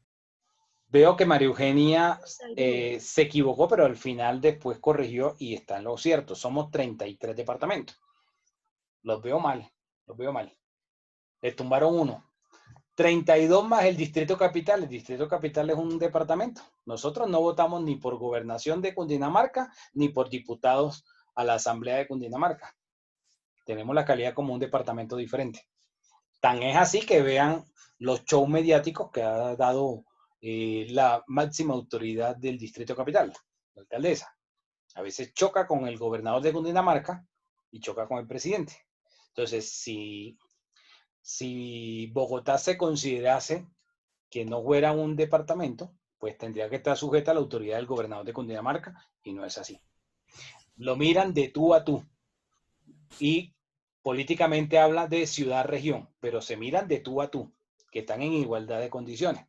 Veo que María Eugenia se equivocó, pero al final después corrigió y está en lo cierto. Somos 33 departamentos. Los veo mal, los veo mal. Le tumbaron uno. 32 más el Distrito Capital. El Distrito Capital es un departamento. Nosotros no votamos ni por gobernación de Cundinamarca, ni por diputados a la Asamblea de Cundinamarca. Tenemos la calidad como un departamento diferente. Tan es así que vean los shows mediáticos que ha dado la máxima autoridad del Distrito Capital, la alcaldesa. A veces choca con el gobernador de Cundinamarca y choca con el presidente. Entonces, si Bogotá se considerase que no fuera un departamento, pues tendría que estar sujeta a la autoridad del gobernador de Cundinamarca, y no es así. Lo miran de tú a tú. Y políticamente habla de ciudad-región, pero se miran de tú a tú, que están en igualdad de condiciones.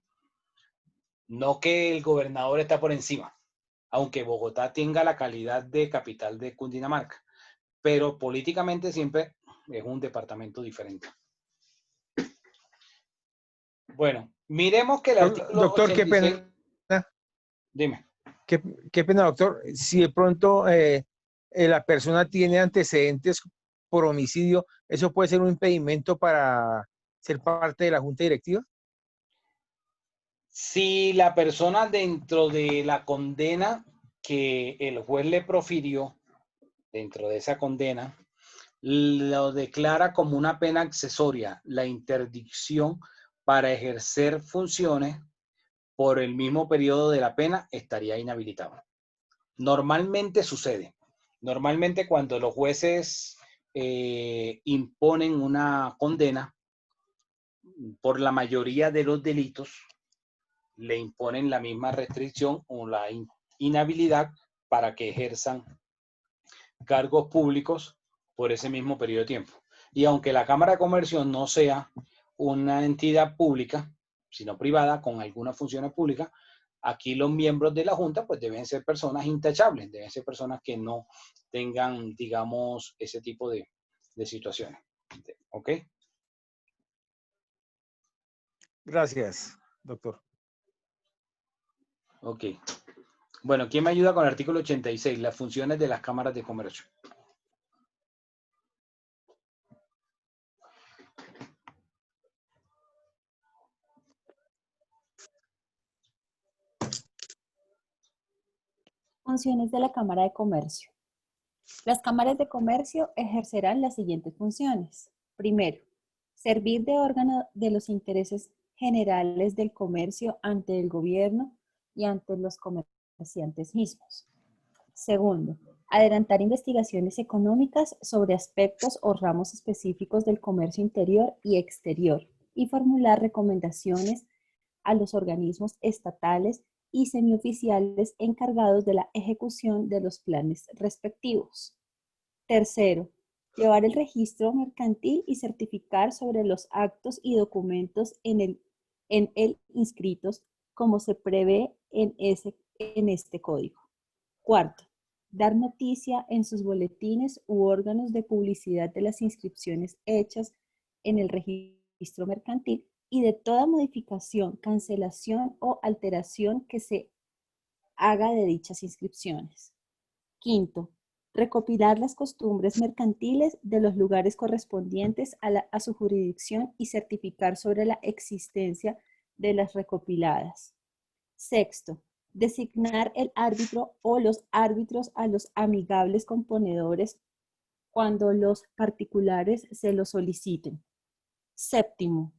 No que el gobernador está por encima, aunque Bogotá tenga la calidad de capital de Cundinamarca, pero políticamente siempre es un departamento diferente. Bueno, miremos que el artículo Doctor, 86, qué pena. Dime. Qué pena, doctor. Si de pronto la persona tiene antecedentes por homicidio, ¿eso puede ser un impedimento para ser parte de la junta directiva? Si la persona dentro de la condena que el juez le profirió, dentro de esa condena, lo declara como una pena accesoria, la interdicción para ejercer funciones por el mismo periodo de la pena, estaría inhabilitado. Normalmente sucede. Normalmente cuando los jueces imponen una condena, por la mayoría de los delitos, le imponen la misma restricción o la inhabilidad para que ejerzan cargos públicos por ese mismo periodo de tiempo. Y aunque la Cámara de Comercio no sea una entidad pública, sino privada con algunas funciones públicas, aquí los miembros de la Junta pues deben ser personas intachables, deben ser personas que no tengan, digamos, ese tipo de situaciones. ¿Ok? Gracias, doctor. Ok. Bueno, ¿quién me ayuda con el artículo 86? Las funciones de las cámaras de comercio. Funciones de la Cámara de Comercio. Las cámaras de comercio ejercerán las siguientes funciones. Primero, servir de órgano de los intereses generales del comercio ante el gobierno y ante los comerciantes mismos. Segundo, adelantar investigaciones económicas sobre aspectos o ramos específicos del comercio interior y exterior y formular recomendaciones a los organismos estatales y semioficiales encargados de la ejecución de los planes respectivos. Tercero, llevar el registro mercantil y certificar sobre los actos y documentos en él inscritos como se prevé en este código. Cuarto, dar noticia en sus boletines u órganos de publicidad de las inscripciones hechas en el registro mercantil y de toda modificación, cancelación o alteración que se haga de dichas inscripciones. Quinto, recopilar las costumbres mercantiles de los lugares correspondientes a su jurisdicción y certificar sobre la existencia de las recopiladas. Sexto, designar el árbitro o los árbitros a los amigables componedores cuando los particulares se lo soliciten. Séptimo,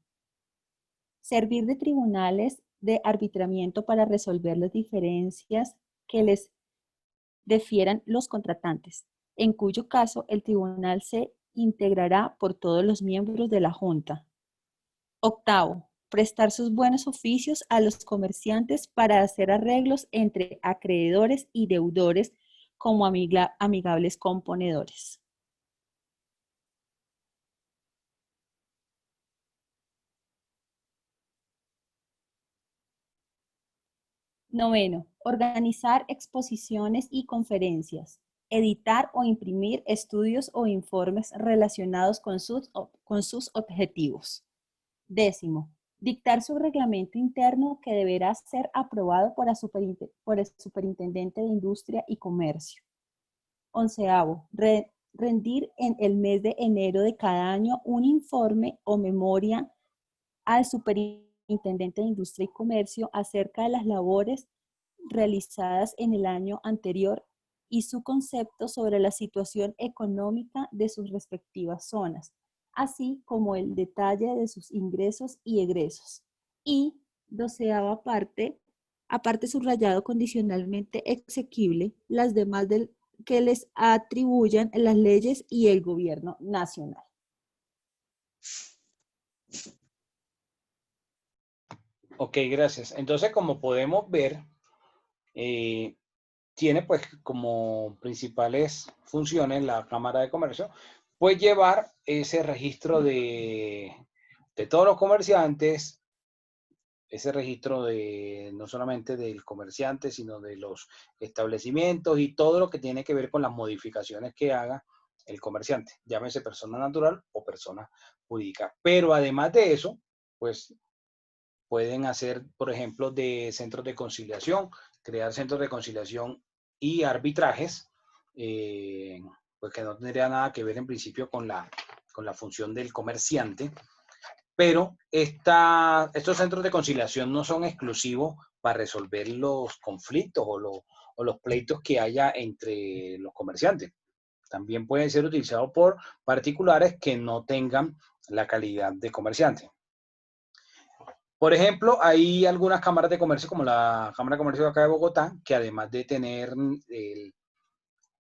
servir de tribunales de arbitramiento para resolver las diferencias que les defieran los contratantes, en cuyo caso el tribunal se integrará por todos los miembros de la Junta. Octavo, prestar sus buenos oficios a los comerciantes para hacer arreglos entre acreedores y deudores como amigables componedores. Noveno, organizar exposiciones y conferencias. Editar o imprimir estudios o informes relacionados con sus objetivos. Décimo, dictar su reglamento interno que deberá ser aprobado por el Superintendente de Industria y Comercio. Onceavo, rendir en el mes de enero de cada año un informe o memoria al Superintendente de Industria y Comercio acerca de las labores realizadas en el año anterior y su concepto sobre la situación económica de sus respectivas zonas, así como el detalle de sus ingresos y egresos. Y doceava parte, aparte subrayado condicionalmente exequible, las demás que les atribuyan las leyes y el gobierno nacional. Ok, gracias. Entonces, como podemos ver, tiene pues como principales funciones la Cámara de Comercio, pues llevar ese registro de todos los comerciantes, ese registro de no solamente del comerciante, sino de los establecimientos y todo lo que tiene que ver con las modificaciones que haga el comerciante, llámese persona natural o persona jurídica. Pero además de eso, pues pueden hacer, por ejemplo, de centros de conciliación, crear centros de conciliación y arbitrajes, pues que no tendría nada que ver en principio con la función del comerciante, pero estos centros de conciliación no son exclusivos para resolver los conflictos o los pleitos que haya entre los comerciantes. También pueden ser utilizados por particulares que no tengan la calidad de comerciante. Por ejemplo, hay algunas cámaras de comercio, como la Cámara de Comercio de acá de Bogotá, que además de tener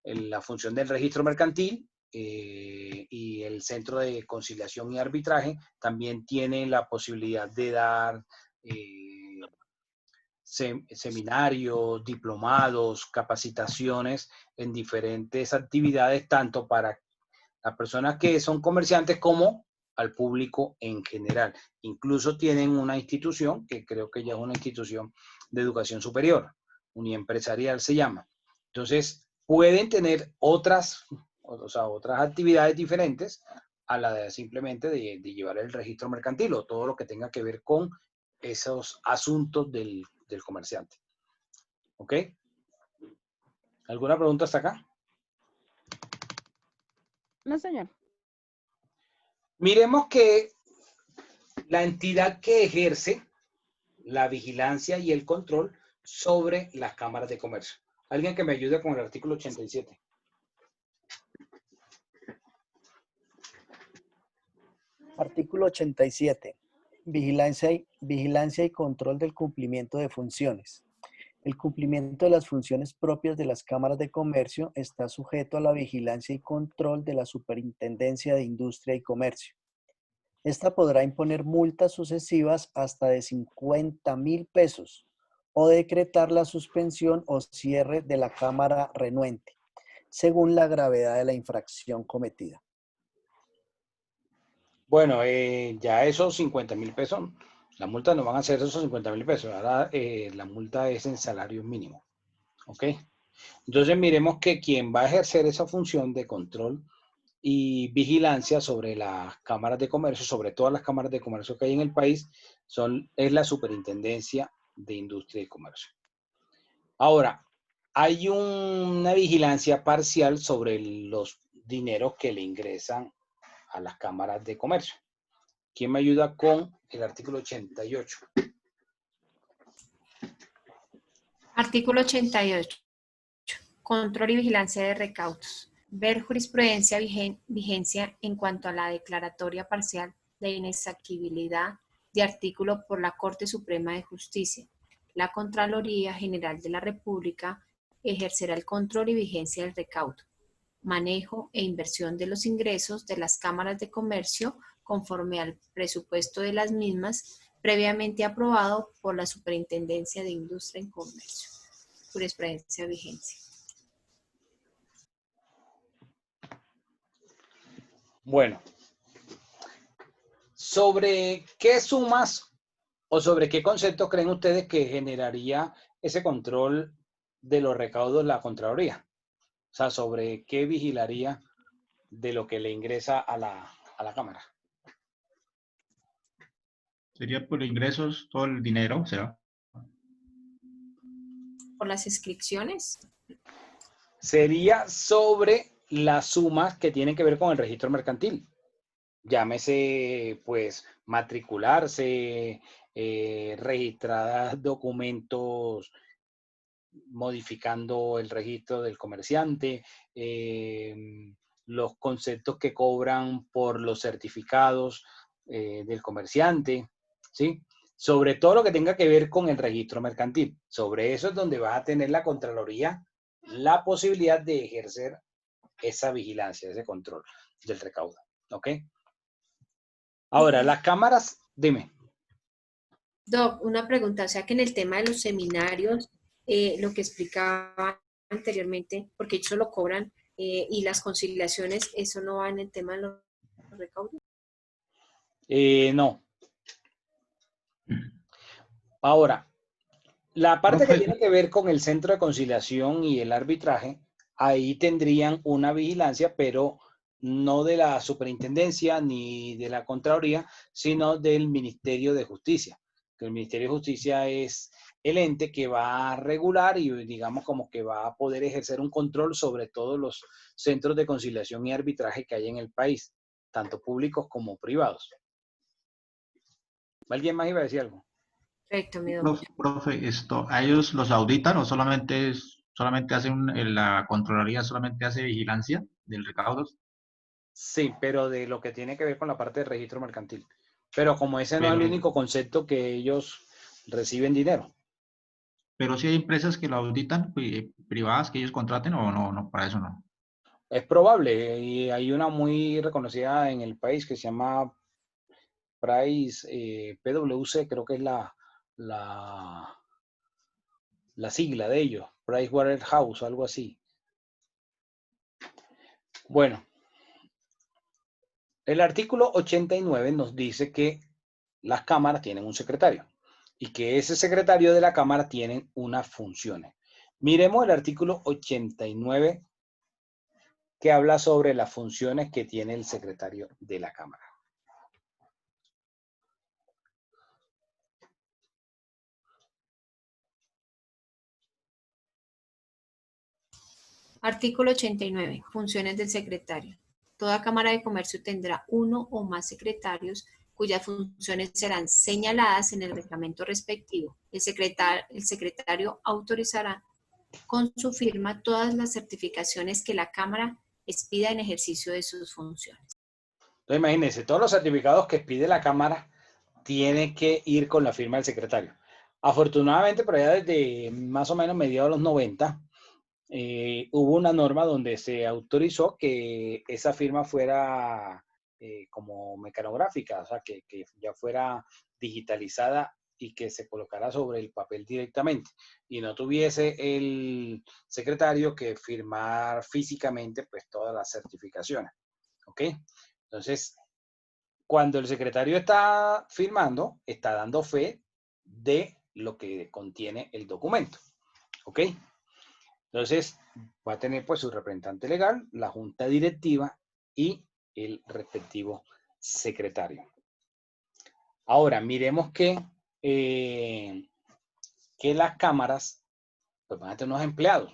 la función del registro mercantil y el centro de conciliación y arbitraje, también tiene la posibilidad de dar seminarios, diplomados, capacitaciones en diferentes actividades, tanto para las personas que son comerciantes como al público en general. Incluso tienen una institución, que creo que ya es una institución de educación superior, uniempresarial se llama. Entonces, pueden tener otras actividades diferentes a la de simplemente de llevar el registro mercantil o todo lo que tenga que ver con esos asuntos del comerciante. ¿Ok? ¿Alguna pregunta hasta acá? No, señor. Miremos que la entidad que ejerce la vigilancia y el control sobre las cámaras de comercio. Alguien que me ayude con el artículo 87. Artículo 87. Vigilancia y control del cumplimiento de funciones. El cumplimiento de las funciones propias de las cámaras de comercio está sujeto a la vigilancia y control de la Superintendencia de Industria y Comercio. Esta podrá imponer multas sucesivas hasta de 50.000 pesos o decretar la suspensión o cierre de la cámara renuente, según la gravedad de la infracción cometida. Bueno, ya esos 50.000 pesos, la multa no van a ser esos 50.000 pesos, ahora la multa es en salario mínimo. ¿Ok? Entonces miremos que quien va a ejercer esa función de control y vigilancia sobre las cámaras de comercio, sobre todas las cámaras de comercio que hay en el país, es la Superintendencia de Industria y Comercio. Ahora, hay una vigilancia parcial sobre los dineros que le ingresan a las cámaras de comercio. ¿Quién me ayuda con el artículo 88? Artículo 88. Control y vigilancia de recaudos. Ver jurisprudencia vigencia en cuanto a la declaratoria parcial de inexequibilidad de artículo por la Corte Suprema de Justicia. La Contraloría General de la República ejercerá el control y vigencia del recaudo, manejo e inversión de los ingresos de las cámaras de comercio conforme al presupuesto de las mismas previamente aprobado por la Superintendencia de Industria y Comercio. Jurisprudencia vigencia. Bueno, ¿sobre qué sumas o sobre qué conceptos creen ustedes que generaría ese control de los recaudos la Contraloría? O sea, ¿sobre qué vigilaría de lo que le ingresa a la Cámara? Sería por ingresos, todo el dinero, o sea. Por las inscripciones. Sería sobre las sumas que tienen que ver con el registro mercantil. Llámese, pues, matricularse, registrar documentos modificando el registro del comerciante, los conceptos que cobran por los certificados del comerciante, ¿sí? Sobre todo lo que tenga que ver con el registro mercantil. Sobre eso es donde va a tener la Contraloría la posibilidad de ejercer esa vigilancia, ese control del recaudo, ¿ok? Ahora, las cámaras, dime. Doc, una pregunta, o sea que en el tema de los seminarios, lo que explicaba anteriormente, porque ellos lo cobran, y las conciliaciones, ¿eso no va en el tema de los recaudos? No. Ahora, la parte que Profe. tiene que ver con el centro de conciliación y el arbitraje, ahí tendrían una vigilancia, pero no de la superintendencia ni de la Contraloría, sino del Ministerio de Justicia. Que el Ministerio de Justicia es el ente que va a regular y, digamos, como que va a poder ejercer un control sobre todos los centros de conciliación y arbitraje que hay en el país, tanto públicos como privados. ¿Alguien más iba a decir algo? Perfecto, mi doctor. Profe, ¿a ellos los auditan o solamente hacen, la Contraloría solamente hace vigilancia del recaudo? Sí, pero de lo que tiene que ver con la parte de registro mercantil. Pero como ese no es el Pero, único concepto que ellos reciben dinero. pero si hay empresas que lo auditan, privadas que ellos contraten o no, para eso no. Es probable, y hay una muy reconocida en el país que se llama Price, PwC, creo que es la sigla de ellos, Pricewaterhouse, algo así. Bueno, el artículo 89 nos dice que las cámaras tienen un secretario y que ese secretario de la cámara tiene unas funciones. Miremos el artículo 89 que habla sobre las funciones que tiene el secretario de la cámara. Artículo 89. Funciones del secretario. Toda Cámara de Comercio tendrá uno o más secretarios cuyas funciones serán señaladas en el reglamento respectivo. El secretario autorizará con su firma todas las certificaciones que la Cámara expida en ejercicio de sus funciones. Entonces, imagínense, todos los certificados que pide la Cámara tienen que ir con la firma del secretario. Afortunadamente, por allá desde más o menos mediados de los 90, hubo una norma donde se autorizó que esa firma fuera como mecanográfica, o sea, que ya fuera digitalizada y que se colocara sobre el papel directamente y no tuviese el secretario que firmar físicamente pues todas las certificaciones. ¿Ok? Entonces, cuando el secretario está firmando, está dando fe de lo que contiene el documento. ¿Ok? Entonces, va a tener pues su representante legal, la junta directiva y el respectivo secretario. Ahora, miremos que las cámaras pues, van a tener unos empleados.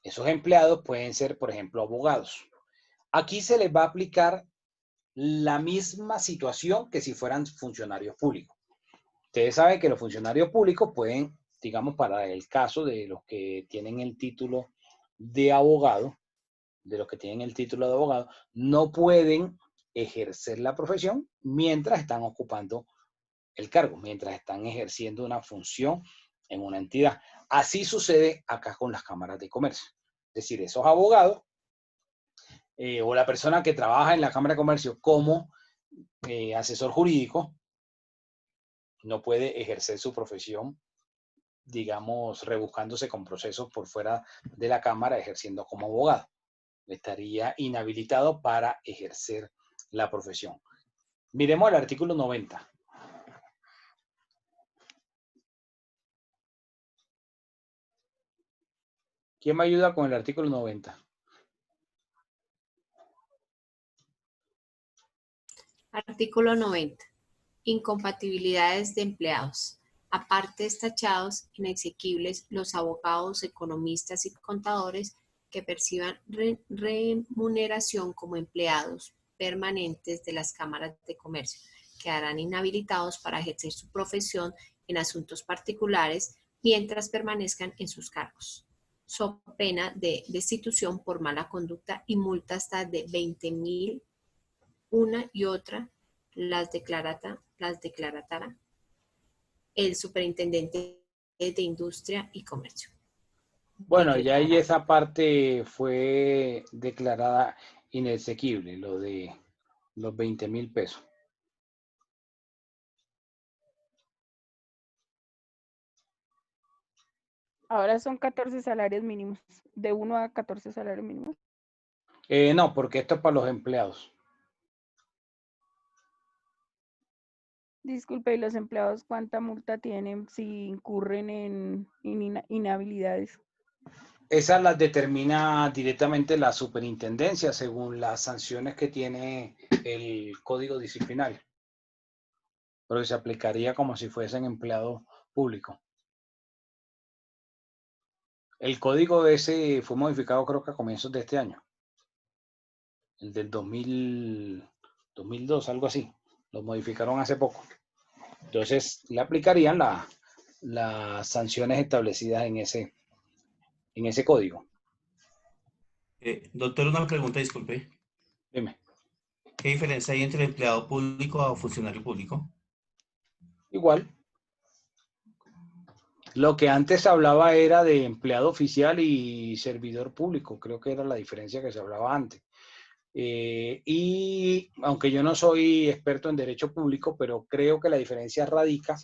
Esos empleados pueden ser, por ejemplo, abogados. Aquí se les va a aplicar la misma situación que si fueran funcionarios públicos. Ustedes saben que los funcionarios públicos pueden, digamos, para el caso de los que tienen el título de abogado, no pueden ejercer la profesión mientras están ocupando el cargo, mientras están ejerciendo una función en una entidad. Así sucede acá con las cámaras de comercio. Es decir, esos abogados o la persona que trabaja en la Cámara de Comercio como asesor jurídico no puede ejercer su profesión, digamos, rebuscándose con procesos por fuera de la Cámara, ejerciendo como abogado. Estaría inhabilitado para ejercer la profesión. Miremos el artículo 90. ¿Quién me ayuda con el artículo 90? Artículo 90. Incompatibilidades de empleados. Aparte destachados, inexequibles los abogados, economistas y contadores que perciban remuneración como empleados permanentes de las cámaras de comercio. Quedarán inhabilitados para ejercer su profesión en asuntos particulares mientras permanezcan en sus cargos. So pena de destitución por mala conducta y multa hasta de 20.000 una y otra las declarará el superintendente de Industria y Comercio. Bueno, ya ahí esa parte fue declarada inexequible, lo de los 20.000 pesos. Ahora son 14 salarios mínimos, de 1 a 14 salarios mínimos. No, porque esto es para los empleados. Disculpe, ¿y los empleados cuánta multa tienen si incurren en inhabilidades? Esas las determina directamente la superintendencia según las sanciones que tiene el código disciplinario. Pero se aplicaría como si fuesen empleados públicos. El código ese fue modificado creo que a comienzos de este año. El del 2002, algo así. Lo modificaron hace poco. Entonces, le aplicarían las sanciones establecidas en ese código. Doctor, una pregunta, disculpe. Dime. ¿Qué diferencia hay entre empleado público a funcionario público? Igual. Lo que antes hablaba era de empleado oficial y servidor público. Creo que era la diferencia que se hablaba antes. Y aunque yo no soy experto en derecho público, pero creo que la diferencia radica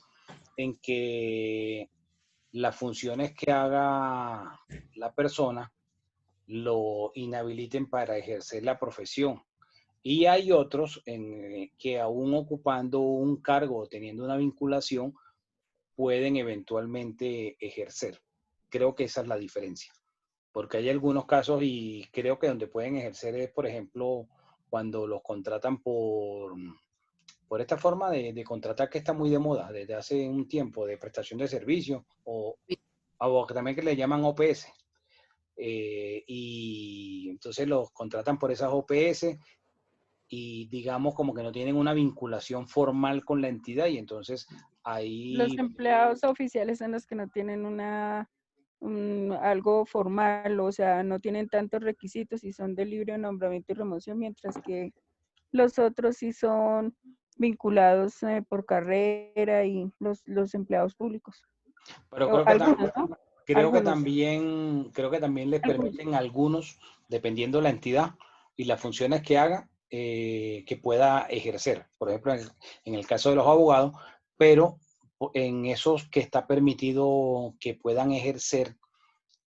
en que las funciones que haga la persona lo inhabiliten para ejercer la profesión. Y hay otros que aún ocupando un cargo o teniendo una vinculación pueden eventualmente ejercer. Creo que esa es la diferencia. Porque hay algunos casos y creo que donde pueden ejercer es, por ejemplo, cuando los contratan por esta forma de contratar que está muy de moda desde hace un tiempo, de prestación de servicios o también que le llaman OPS. Y entonces los contratan por esas OPS y digamos como que no tienen una vinculación formal con la entidad y entonces ahí... Los empleados oficiales son los que no tienen algo formal, o sea, no tienen tantos requisitos y son de libre nombramiento y remoción, mientras que los otros sí son vinculados por carrera y los empleados públicos. Pero creo que, algunos, ¿no? creo que también les permiten a algunos, dependiendo de la entidad y las funciones que haga, que pueda ejercer. Por ejemplo, en el caso de los abogados, pero en esos que está permitido que puedan ejercer,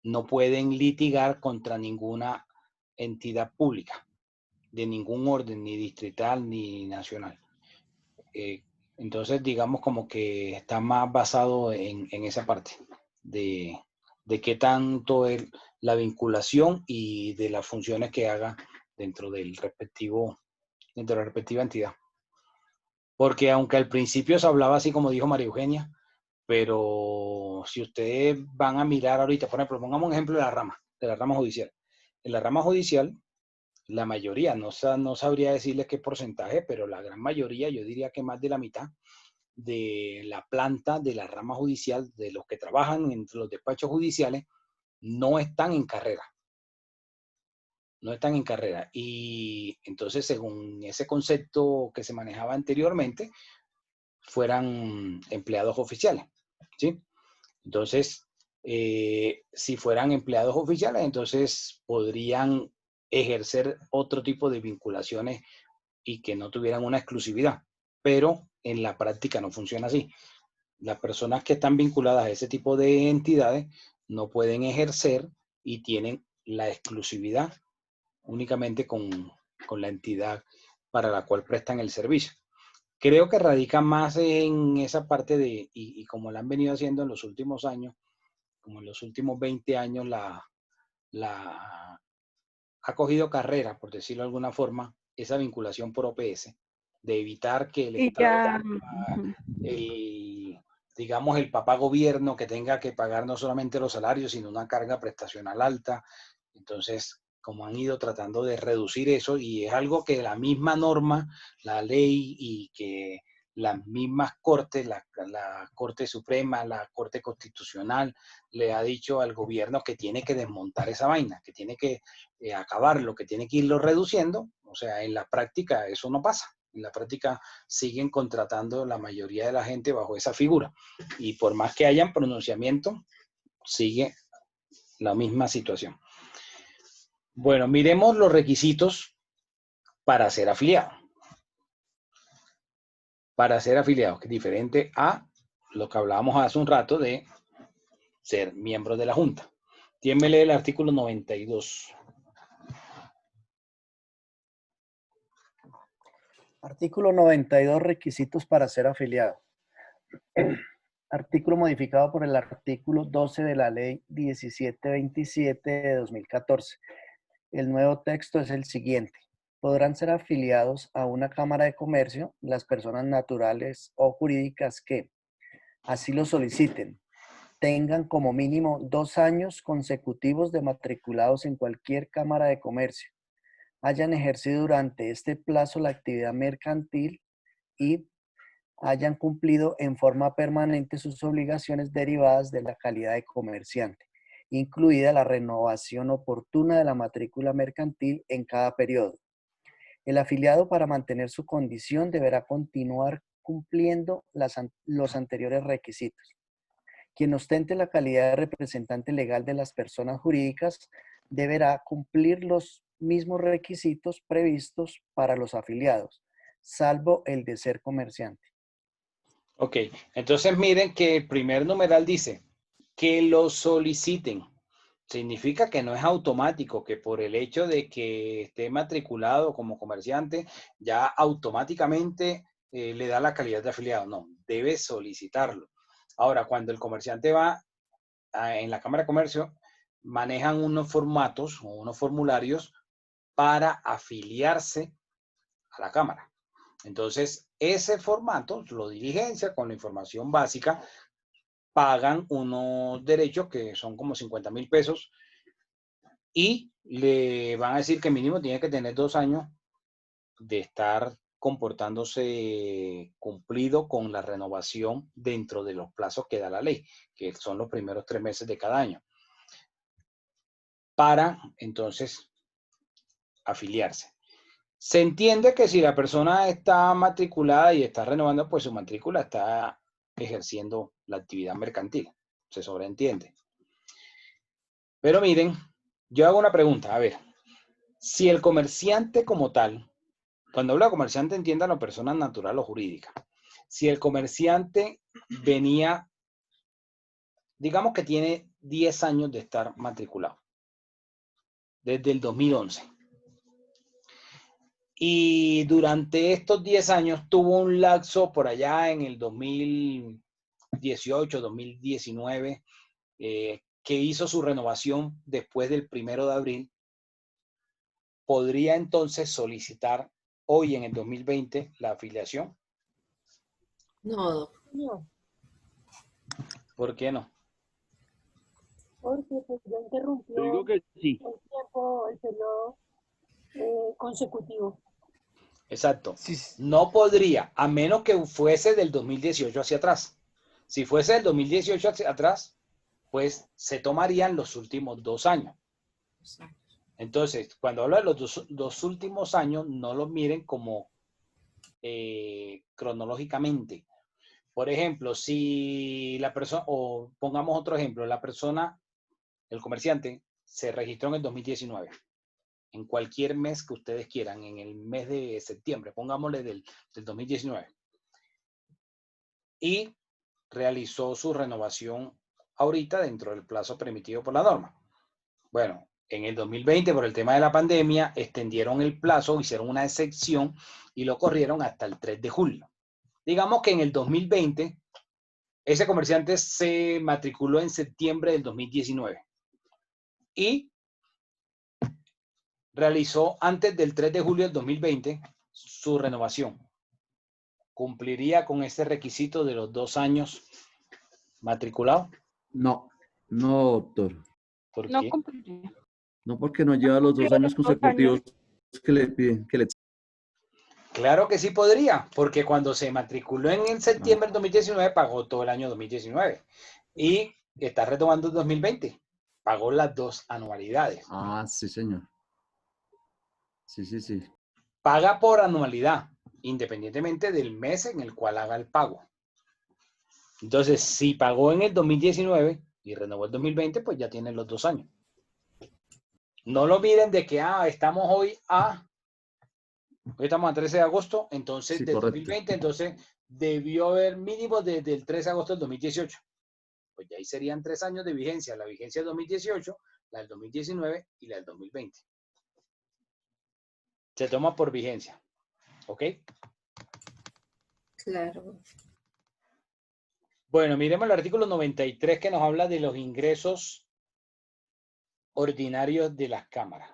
no pueden litigar contra ninguna entidad pública, de ningún orden, ni distrital ni nacional. Entonces, digamos como que está más basado en esa parte de qué tanto es la vinculación y de las funciones que haga dentro de la respectiva entidad. Porque aunque al principio se hablaba así como dijo María Eugenia, pero si ustedes van a mirar ahorita, por ejemplo, pongamos un ejemplo de la rama judicial. En la rama judicial, la mayoría, no sabría decirles qué porcentaje, pero la gran mayoría, yo diría que más de la mitad de la planta de la rama judicial, de los que trabajan entre los despachos judiciales, no están en carrera. No están en carrera. Y entonces, según ese concepto que se manejaba anteriormente, fueran empleados oficiales, ¿sí? Entonces, si fueran empleados oficiales, entonces podrían ejercer otro tipo de vinculaciones y que no tuvieran una exclusividad. Pero en la práctica no funciona así. Las personas que están vinculadas a ese tipo de entidades no pueden ejercer y tienen la exclusividad únicamente con la entidad para la cual prestan el servicio. Creo que radica más en esa parte y como la han venido haciendo en los últimos años, como en los últimos 20 años, ha cogido carrera, por decirlo de alguna forma, esa vinculación por OPS, de evitar que el Y Estado, ya, digamos, el papá gobierno que tenga que pagar no solamente los salarios, sino una carga prestacional alta. Entonces, como han ido tratando de reducir eso, y es algo que la misma norma, la ley y que las mismas cortes, la Corte Suprema, la Corte Constitucional, le ha dicho al gobierno que tiene que desmontar esa vaina, que tiene que acabarlo, que tiene que irlo reduciendo. O sea, en la práctica eso no pasa. En la práctica siguen contratando la mayoría de la gente bajo esa figura. Y por más que hayan pronunciamiento, sigue la misma situación. Bueno, miremos los requisitos para ser afiliado. Para ser afiliado, que es diferente a lo que hablábamos hace un rato de ser miembro de la Junta. ¿Quién me lee el artículo 92? Artículo 92, requisitos para ser afiliado. Artículo modificado por el artículo 12 de la Ley 1727 de 2014. El nuevo texto es el siguiente. Podrán ser afiliados a una Cámara de Comercio las personas naturales o jurídicas que así lo soliciten, tengan como mínimo 2 años consecutivos de matriculados en cualquier Cámara de Comercio, hayan ejercido durante este plazo la actividad mercantil y hayan cumplido en forma permanente sus obligaciones derivadas de la calidad de comerciante, incluida la renovación oportuna de la matrícula mercantil en cada periodo. El afiliado, para mantener su condición, deberá continuar cumpliendo los anteriores requisitos. Quien ostente la calidad de representante legal de las personas jurídicas deberá cumplir los mismos requisitos previstos para los afiliados, salvo el de ser comerciante. Ok, entonces miren que el primer numeral dice que lo soliciten. Significa que no es automático, que por el hecho de que esté matriculado como comerciante, ya automáticamente le da la calidad de afiliado. No, debe solicitarlo. Ahora, cuando el comerciante va en la Cámara de Comercio, manejan unos formatos o unos formularios para afiliarse a la Cámara. Entonces, ese formato lo diligencia con la información básica, pagan unos derechos que son como 50.000 pesos y le van a decir que mínimo tiene que tener 2 años de estar comportándose cumplido con la renovación dentro de los plazos que da la ley, que son los primeros 3 meses de cada año, para entonces afiliarse. Se entiende que si la persona está matriculada y está renovando, pues su matrícula está ejerciendo la actividad mercantil. Se sobreentiende. Pero miren, yo hago una pregunta. A ver, si el comerciante como tal, cuando hablo de comerciante entiendan la persona natural o jurídica. Si el comerciante venía, digamos que tiene 10 años de estar matriculado, desde el 2011. Y durante estos 10 años tuvo un lapso por allá en el 2018, 2019, que hizo su renovación después del 1 de abril, podría entonces solicitar hoy en el 2020 la afiliación. No. ¿Por qué no? Porque pues ya interrumpió Yo digo que sí. el tiempo, el periodo consecutivo. Exacto. No podría, a menos que fuese del 2018 hacia atrás. Si fuese del 2018 hacia atrás, pues se tomarían los últimos 2 años. Entonces, cuando hablo de los dos últimos años, no los miren como cronológicamente. Por ejemplo, si la persona, o pongamos otro ejemplo, la persona, el comerciante, se registró en el 2019. En cualquier mes que ustedes quieran, en el mes de septiembre, pongámosle del 2019. Y realizó su renovación ahorita dentro del plazo permitido por la norma. Bueno, en el 2020, por el tema de la pandemia, extendieron el plazo, hicieron una excepción y lo corrieron hasta el 3 de julio. Digamos que en el 2020, ese comerciante se matriculó en septiembre del 2019. Y realizó antes del 3 de julio del 2020 su renovación. ¿Cumpliría con ese requisito de los 2 años matriculado? No, no, doctor. ¿Por No qué? cumpliría. No, porque no lleva los 2 cumplió años los 2 años. consecutivos que le piden, que le Claro que sí podría, porque cuando se matriculó en septiembre del 2019 pagó todo el año 2019 y está retomando el 2020. Pagó las 2 anualidades. Ah, sí, señor. Sí, sí, sí. Paga por anualidad, independientemente del mes en el cual haga el pago. Entonces, si pagó en el 2019 y renovó el 2020, pues ya tiene los 2 años. No lo miren de que, estamos hoy estamos a 13 de agosto, entonces Sí, del correcto. 2020, entonces debió haber mínimo desde el 13 de agosto del 2018. Pues ya ahí serían 3 años de vigencia, la vigencia del 2018, la del 2019 y la del 2020. Se toma por vigencia, ¿ok? Claro. Bueno, miremos el artículo 93 que nos habla de los ingresos ordinarios de las cámaras.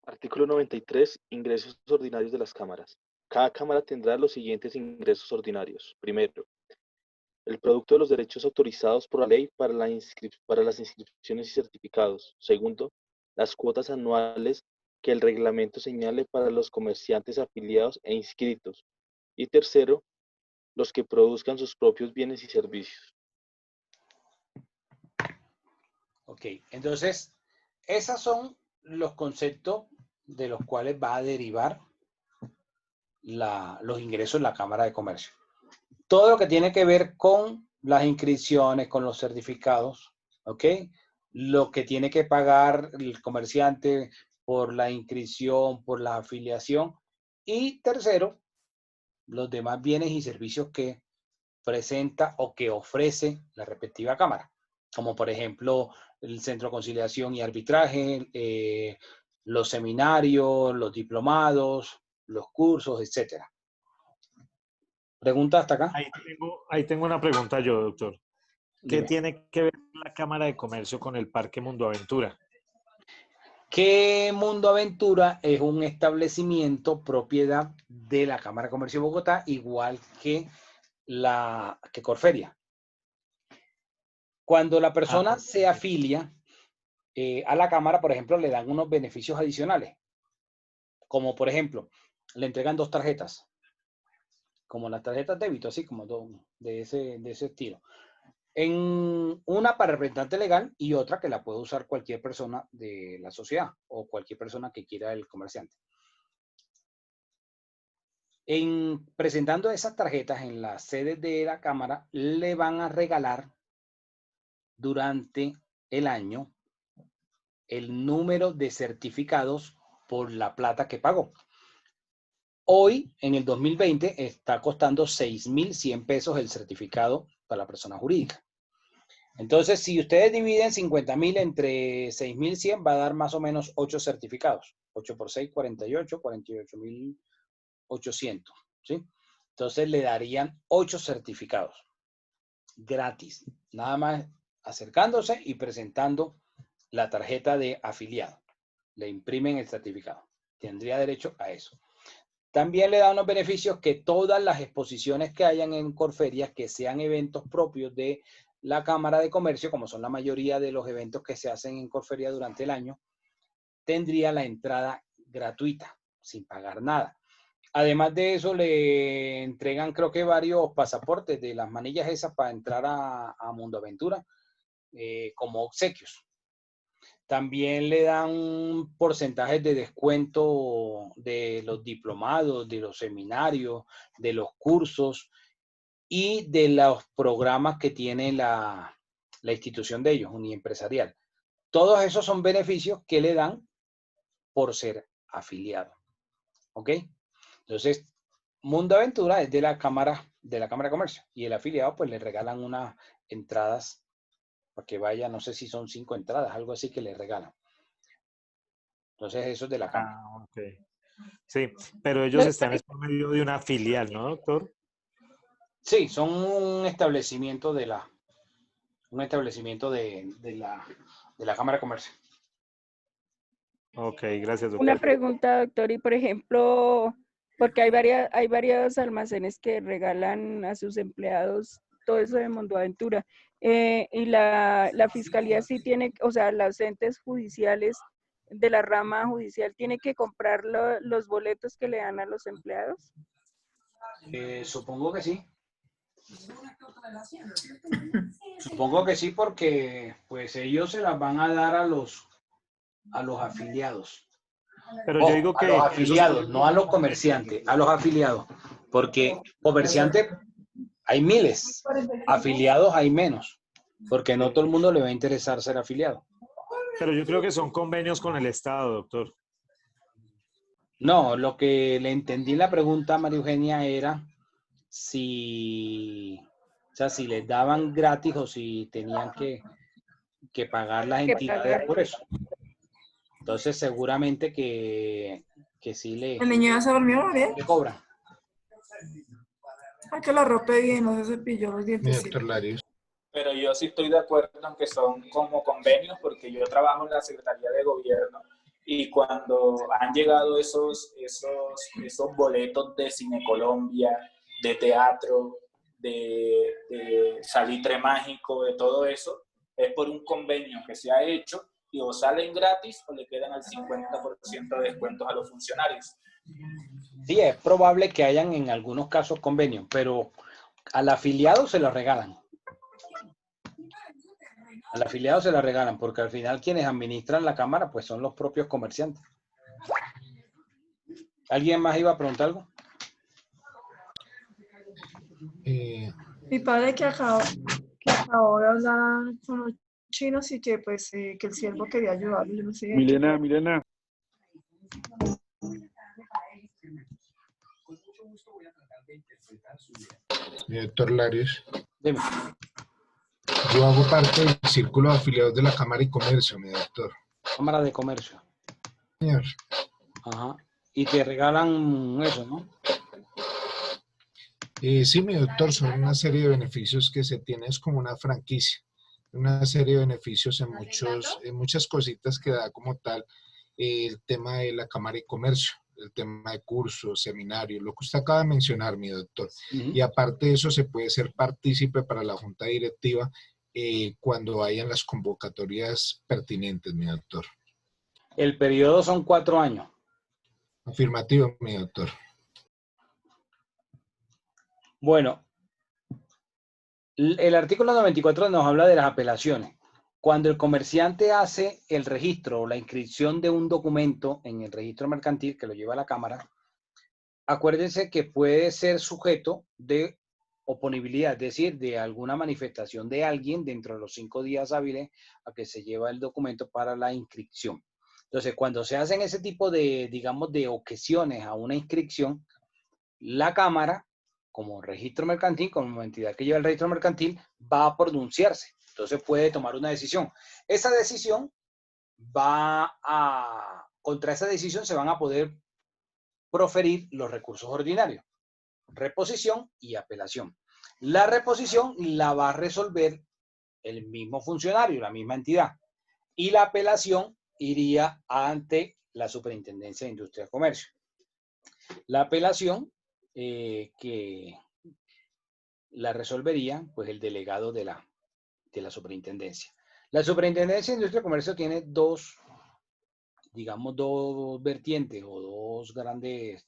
Artículo 93. Ingresos ordinarios de las cámaras. Cada cámara tendrá los siguientes ingresos ordinarios. Primero, el producto de los derechos autorizados por la ley para las inscripciones y certificados. Segundo, las cuotas anuales que el reglamento señale para los comerciantes afiliados e inscritos. Y tercero, los que produzcan sus propios bienes y servicios. Ok, entonces, esos son los conceptos de los cuales va a derivar los ingresos en la Cámara de Comercio. Todo lo que tiene que ver con las inscripciones, con los certificados, ¿ok? Lo que tiene que pagar el comerciante por la inscripción, por la afiliación. Y tercero, los demás bienes y servicios que presenta o que ofrece la respectiva cámara, como por ejemplo el Centro de Conciliación y Arbitraje, los seminarios, los diplomados, los cursos, etcétera. ¿Pregunta hasta acá? Ahí tengo una pregunta yo, doctor. ¿Qué Dime. tiene que ver la Cámara de Comercio con el Parque Mundo Aventura? Que Mundo Aventura es un establecimiento propiedad de la Cámara de Comercio de Bogotá, igual que Corferia. Cuando la persona se afilia a la Cámara, por ejemplo, le dan unos beneficios adicionales, como por ejemplo, le entregan 2 tarjetas, como las tarjetas débito, así como de ese estilo. Una para representante legal y otra que la puede usar cualquier persona de la sociedad o cualquier persona que quiera el comerciante. Presentando esas tarjetas en la sede de la Cámara, le van a regalar durante el año el número de certificados por la plata que pagó. Hoy, en el 2020, está costando 6.100 pesos el certificado para la persona jurídica. Entonces, si ustedes dividen 50.000 entre 6.100, va a dar más o menos 8 certificados. 8 por 6, 48, 48.800, ¿sí? Entonces, le darían 8 certificados gratis, nada más acercándose y presentando la tarjeta de afiliado. Le imprimen el certificado. Tendría derecho a eso. También le da unos beneficios que todas las exposiciones que hayan en Corferias, que sean eventos propios de la Cámara de Comercio, como son la mayoría de los eventos que se hacen en Corferia durante el año, tendría la entrada gratuita, sin pagar nada. Además de eso, le entregan, creo que varios pasaportes de las manillas esas para entrar a Mundo Aventura, como obsequios. También le dan porcentajes de descuento de los diplomados, de los seminarios, de los cursos y de los programas que tiene la institución de ellos, uniempresarial. Todos esos son beneficios que le dan por ser afiliado. ¿Ok? Entonces, Mundo Aventura es de la Cámara de Comercio y el afiliado pues le regalan unas entradas para que vaya, no sé si son 5 entradas, algo así que le regalan. Entonces, eso es de la Cámara. Okay. Sí, pero ellos están por medio de una filial, ¿no, doctor? Sí, son un establecimiento de un establecimiento de la Cámara de Comercio. Ok, gracias, doctor. Una pregunta, doctor, y por ejemplo, porque hay varios almacenes que regalan a sus empleados todo eso de Mondoaventura. Y la fiscalía sí tiene, o sea, los entes judiciales de la rama judicial tiene que comprar los boletos que le dan a los empleados. Supongo que sí. Supongo que sí, porque pues ellos se las van a dar a los afiliados. Pero yo digo a que los afiliados, no a los comerciantes, a los afiliados. Porque comerciantes hay miles, afiliados hay menos. Porque no todo el mundo le va a interesar ser afiliado. Pero yo creo que son convenios con el Estado, doctor. No, lo que le entendí en la pregunta a María Eugenia era si les daban gratis o si tenían que pagar las entidades por eso. Entonces seguramente que sí le ¿El niño ya se durmió bien? le cobran. Hay que la rope bien, no se cepilló los dientes. Doctor Larios. Pero yo sí estoy de acuerdo en que son como convenios, porque yo trabajo en la Secretaría de Gobierno y cuando han llegado esos boletos de Cine Colombia, de teatro, de salitre mágico, de todo eso, es por un convenio que se ha hecho y o salen gratis o le quedan al 50% de descuentos a los funcionarios. Sí, es probable que hayan en algunos casos convenios, pero al afiliado se los regalan. Al afiliado se la regalan, porque al final quienes administran la cámara pues son los propios comerciantes. ¿Alguien más iba a preguntar algo? Mi padre que acabó de hablar con los chinos y que pues que el siervo quería ayudarlo. Yo no sé Milena. Doctor Larios. Dime. Yo hago parte del círculo de afiliados de la Cámara de Comercio, mi doctor. Cámara de Comercio. Señor. Ajá. Y te regalan eso, ¿no? Sí, mi doctor, son una serie de beneficios que se tiene, es como una franquicia. Una serie de beneficios en muchas cositas que da como tal el tema de la Cámara de Comercio, el tema de cursos, seminarios, lo que usted acaba de mencionar, mi doctor. Y aparte de eso, se puede ser partícipe para la Junta Directiva cuando hayan las convocatorias pertinentes, mi doctor. El periodo son 4 años. Afirmativo, mi doctor. Bueno, el artículo 94 nos habla de las apelaciones. Cuando el comerciante hace el registro o la inscripción de un documento en el registro mercantil que lo lleva a la Cámara, acuérdense que puede ser sujeto de oponibilidad, es decir, de alguna manifestación de alguien dentro de los 5 días hábiles a que se lleva el documento para la inscripción. Entonces, cuando se hacen ese tipo de, digamos, de objeciones a una inscripción, la Cámara, como registro mercantil, como entidad que lleva el registro mercantil, va a pronunciarse. Entonces puede tomar una decisión. Esa decisión contra esa decisión se van a poder proferir los recursos ordinarios, reposición y apelación. La reposición la va a resolver el mismo funcionario, la misma entidad. Y la apelación iría ante la Superintendencia de Industria y Comercio. La apelación que la resolvería pues el delegado de la superintendencia. La Superintendencia de Industria y Comercio tiene dos vertientes o dos grandes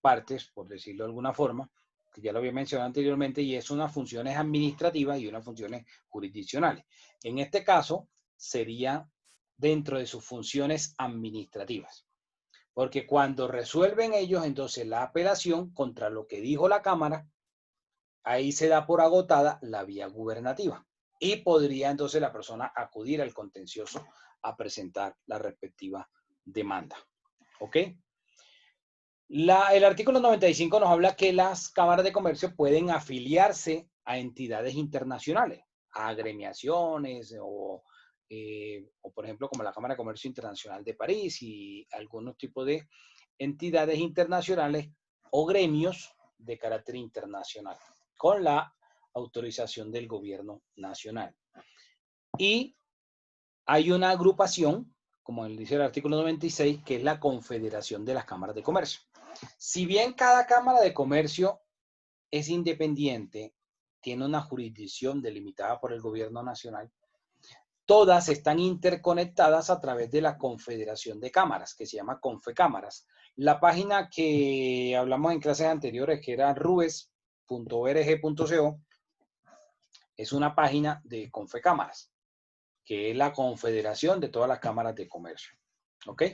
partes, por decirlo de alguna forma, que ya lo había mencionado anteriormente, y es unas funciones administrativas y unas funciones jurisdiccionales. En este caso, sería dentro de sus funciones administrativas. Porque cuando resuelven ellos, entonces la apelación contra lo que dijo la Cámara, ahí se da por agotada la vía gubernativa. Y podría entonces la persona acudir al contencioso a presentar la respectiva demanda. ¿Ok? El artículo 95 nos habla que las cámaras de comercio pueden afiliarse a entidades internacionales, a agremiaciones o por ejemplo como la Cámara de Comercio Internacional de París y algunos tipos de entidades internacionales o gremios de carácter internacional con la autorización del gobierno nacional. Y hay una agrupación, como dice el artículo 96, que es la Confederación de las Cámaras de Comercio. Si bien cada Cámara de Comercio es independiente, tiene una jurisdicción delimitada por el gobierno nacional, todas están interconectadas a través de la Confederación de Cámaras, que se llama Confecámaras. La página que hablamos en clases anteriores, que era rubes.org.co, es una página de Confecámaras, que es la confederación de todas las cámaras de comercio. ¿Ok?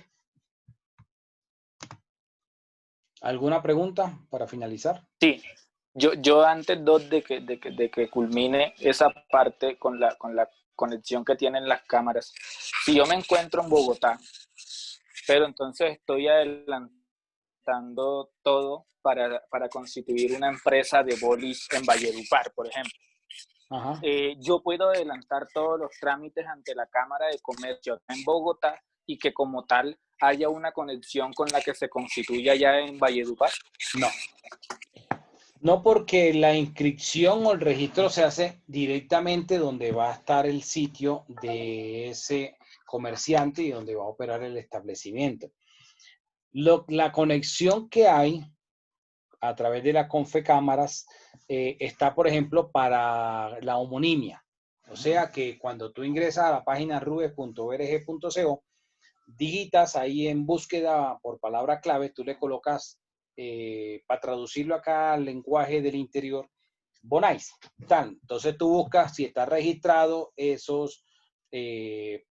¿Alguna pregunta para finalizar? Sí, yo antes de que culmine esa parte con la conexión que tienen las cámaras, si yo me encuentro en Bogotá, pero entonces estoy adelantando todo para constituir una empresa de bolis en Valledupar, por ejemplo. Ajá. Yo puedo adelantar todos los trámites ante la Cámara de Comercio en Bogotá y que como tal haya una conexión con la que se constituya ya en Valledupar. No. No, porque la inscripción o el registro se hace directamente donde va a estar el sitio de ese comerciante y donde va a operar el establecimiento. La conexión que hay a través de la Confecámaras está, por ejemplo, para la homonimia. O sea que cuando tú ingresas a la página rubes.org.co, digitas ahí en búsqueda por palabra clave, tú le colocas, para traducirlo acá al lenguaje del interior, Bonais. Entonces tú buscas si está registrado esos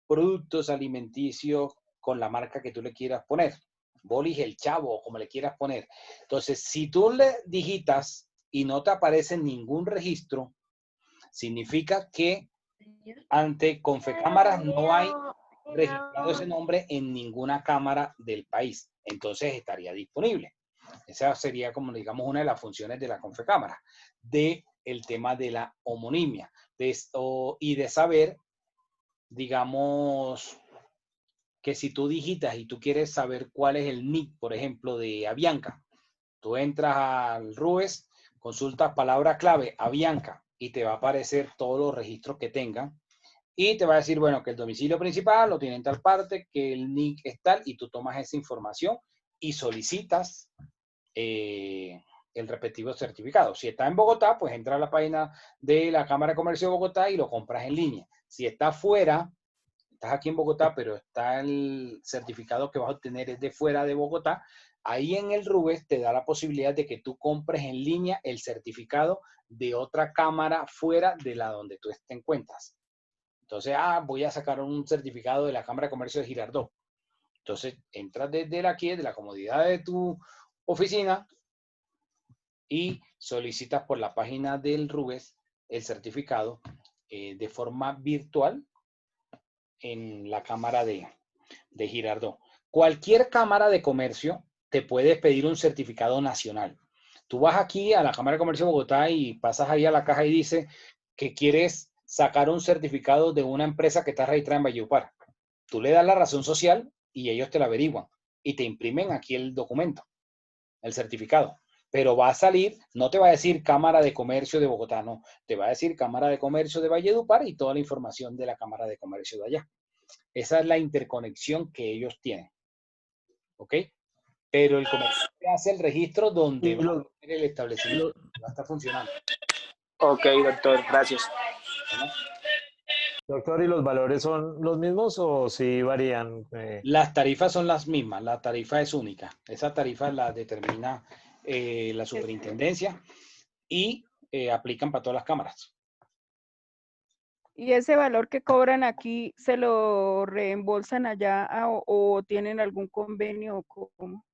productos alimenticios con la marca que tú le quieras poner. Bolis el Chavo, como le quieras poner. Entonces, si tú le digitas y no te aparece ningún registro, significa que ante Confecámaras no hay registrado ese nombre en ninguna cámara del país. Entonces estaría disponible. Esa sería, como digamos, una de las funciones de la Confecámara, de el tema de la homonimia, de esto y de saber, digamos, que si tú digitas y tú quieres saber cuál es el nick, por ejemplo, de Avianca, tú entras al Rubes, consultas palabra clave Avianca y te va a aparecer todos los registros que tengan y te va a decir, bueno, que el domicilio principal lo tiene en tal parte, que el nick es tal, y tú tomas esa información y solicitas el respectivo certificado. Si está en Bogotá, pues entra a la página de la Cámara de Comercio de Bogotá y lo compras en línea. Si está fuera, estás aquí en Bogotá, pero está el certificado que vas a obtener es de fuera de Bogotá, ahí en el Rubes te da la posibilidad de que tú compres en línea el certificado de otra cámara fuera de la donde tú te encuentras. Entonces, voy a sacar un certificado de la Cámara de Comercio de Girardot. Entonces, entras desde aquí, de la comodidad de tu oficina y solicitas por la página del Rubes el certificado de forma virtual en la Cámara de Girardot. Cualquier Cámara de Comercio te puede pedir un certificado nacional. Tú vas aquí a la Cámara de Comercio de Bogotá y pasas ahí a la caja y dice que quieres sacar un certificado de una empresa que está registrada en Valledupar. Tú le das la razón social y ellos te la averiguan y te imprimen aquí el documento, el certificado. Pero va a salir, no te va a decir Cámara de Comercio de Bogotá, no. Te va a decir Cámara de Comercio de Valledupar y toda la información de la Cámara de Comercio de allá. Esa es la interconexión que ellos tienen. ¿Ok? Pero el comerciante hace el registro donde va a tener el establecimiento, va a estar funcionando. Ok, doctor, gracias. ¿Bueno? Doctor, ¿y los valores son los mismos o sí varían? Las tarifas son las mismas, la tarifa es única. Esa tarifa la determina la superintendencia y aplican para todas las cámaras. ¿Y ese valor que cobran aquí se lo reembolsan allá o tienen algún convenio? ¿Cómo?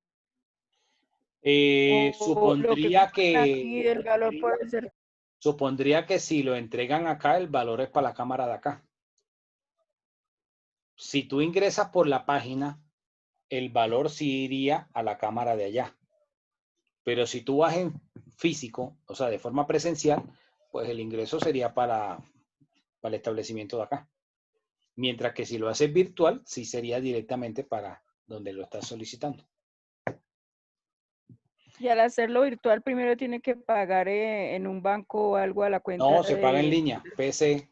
Supondría que aquí el valor puede ser. Supondría que si lo entregan acá, el valor es para la cámara de acá. Si tú ingresas por la página, el valor sí iría a la cámara de allá. Pero si tú vas en físico, o sea, de forma presencial, pues el ingreso sería para el establecimiento de acá. Mientras que si lo haces virtual, sí sería directamente para donde lo estás solicitando. Y al hacerlo virtual, primero tiene que pagar en un banco o algo a la cuenta. No, se paga en línea, PC.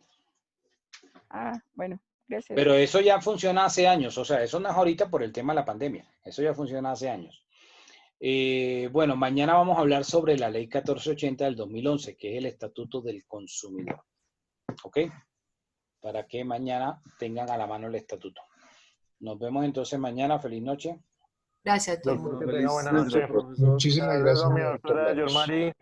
Ah, bueno, gracias. Pero eso ya funciona hace años, o sea, eso no es ahorita por el tema de la pandemia, eso ya funciona hace años. Bueno, mañana vamos a hablar sobre la ley 1480 del 2011, que es el Estatuto del Consumidor. ¿Ok? Para que mañana tengan a la mano el estatuto. Nos vemos entonces mañana. Feliz noche. Gracias a todos. Buenas noches. Muchísimas gracias, doctor. Yormari.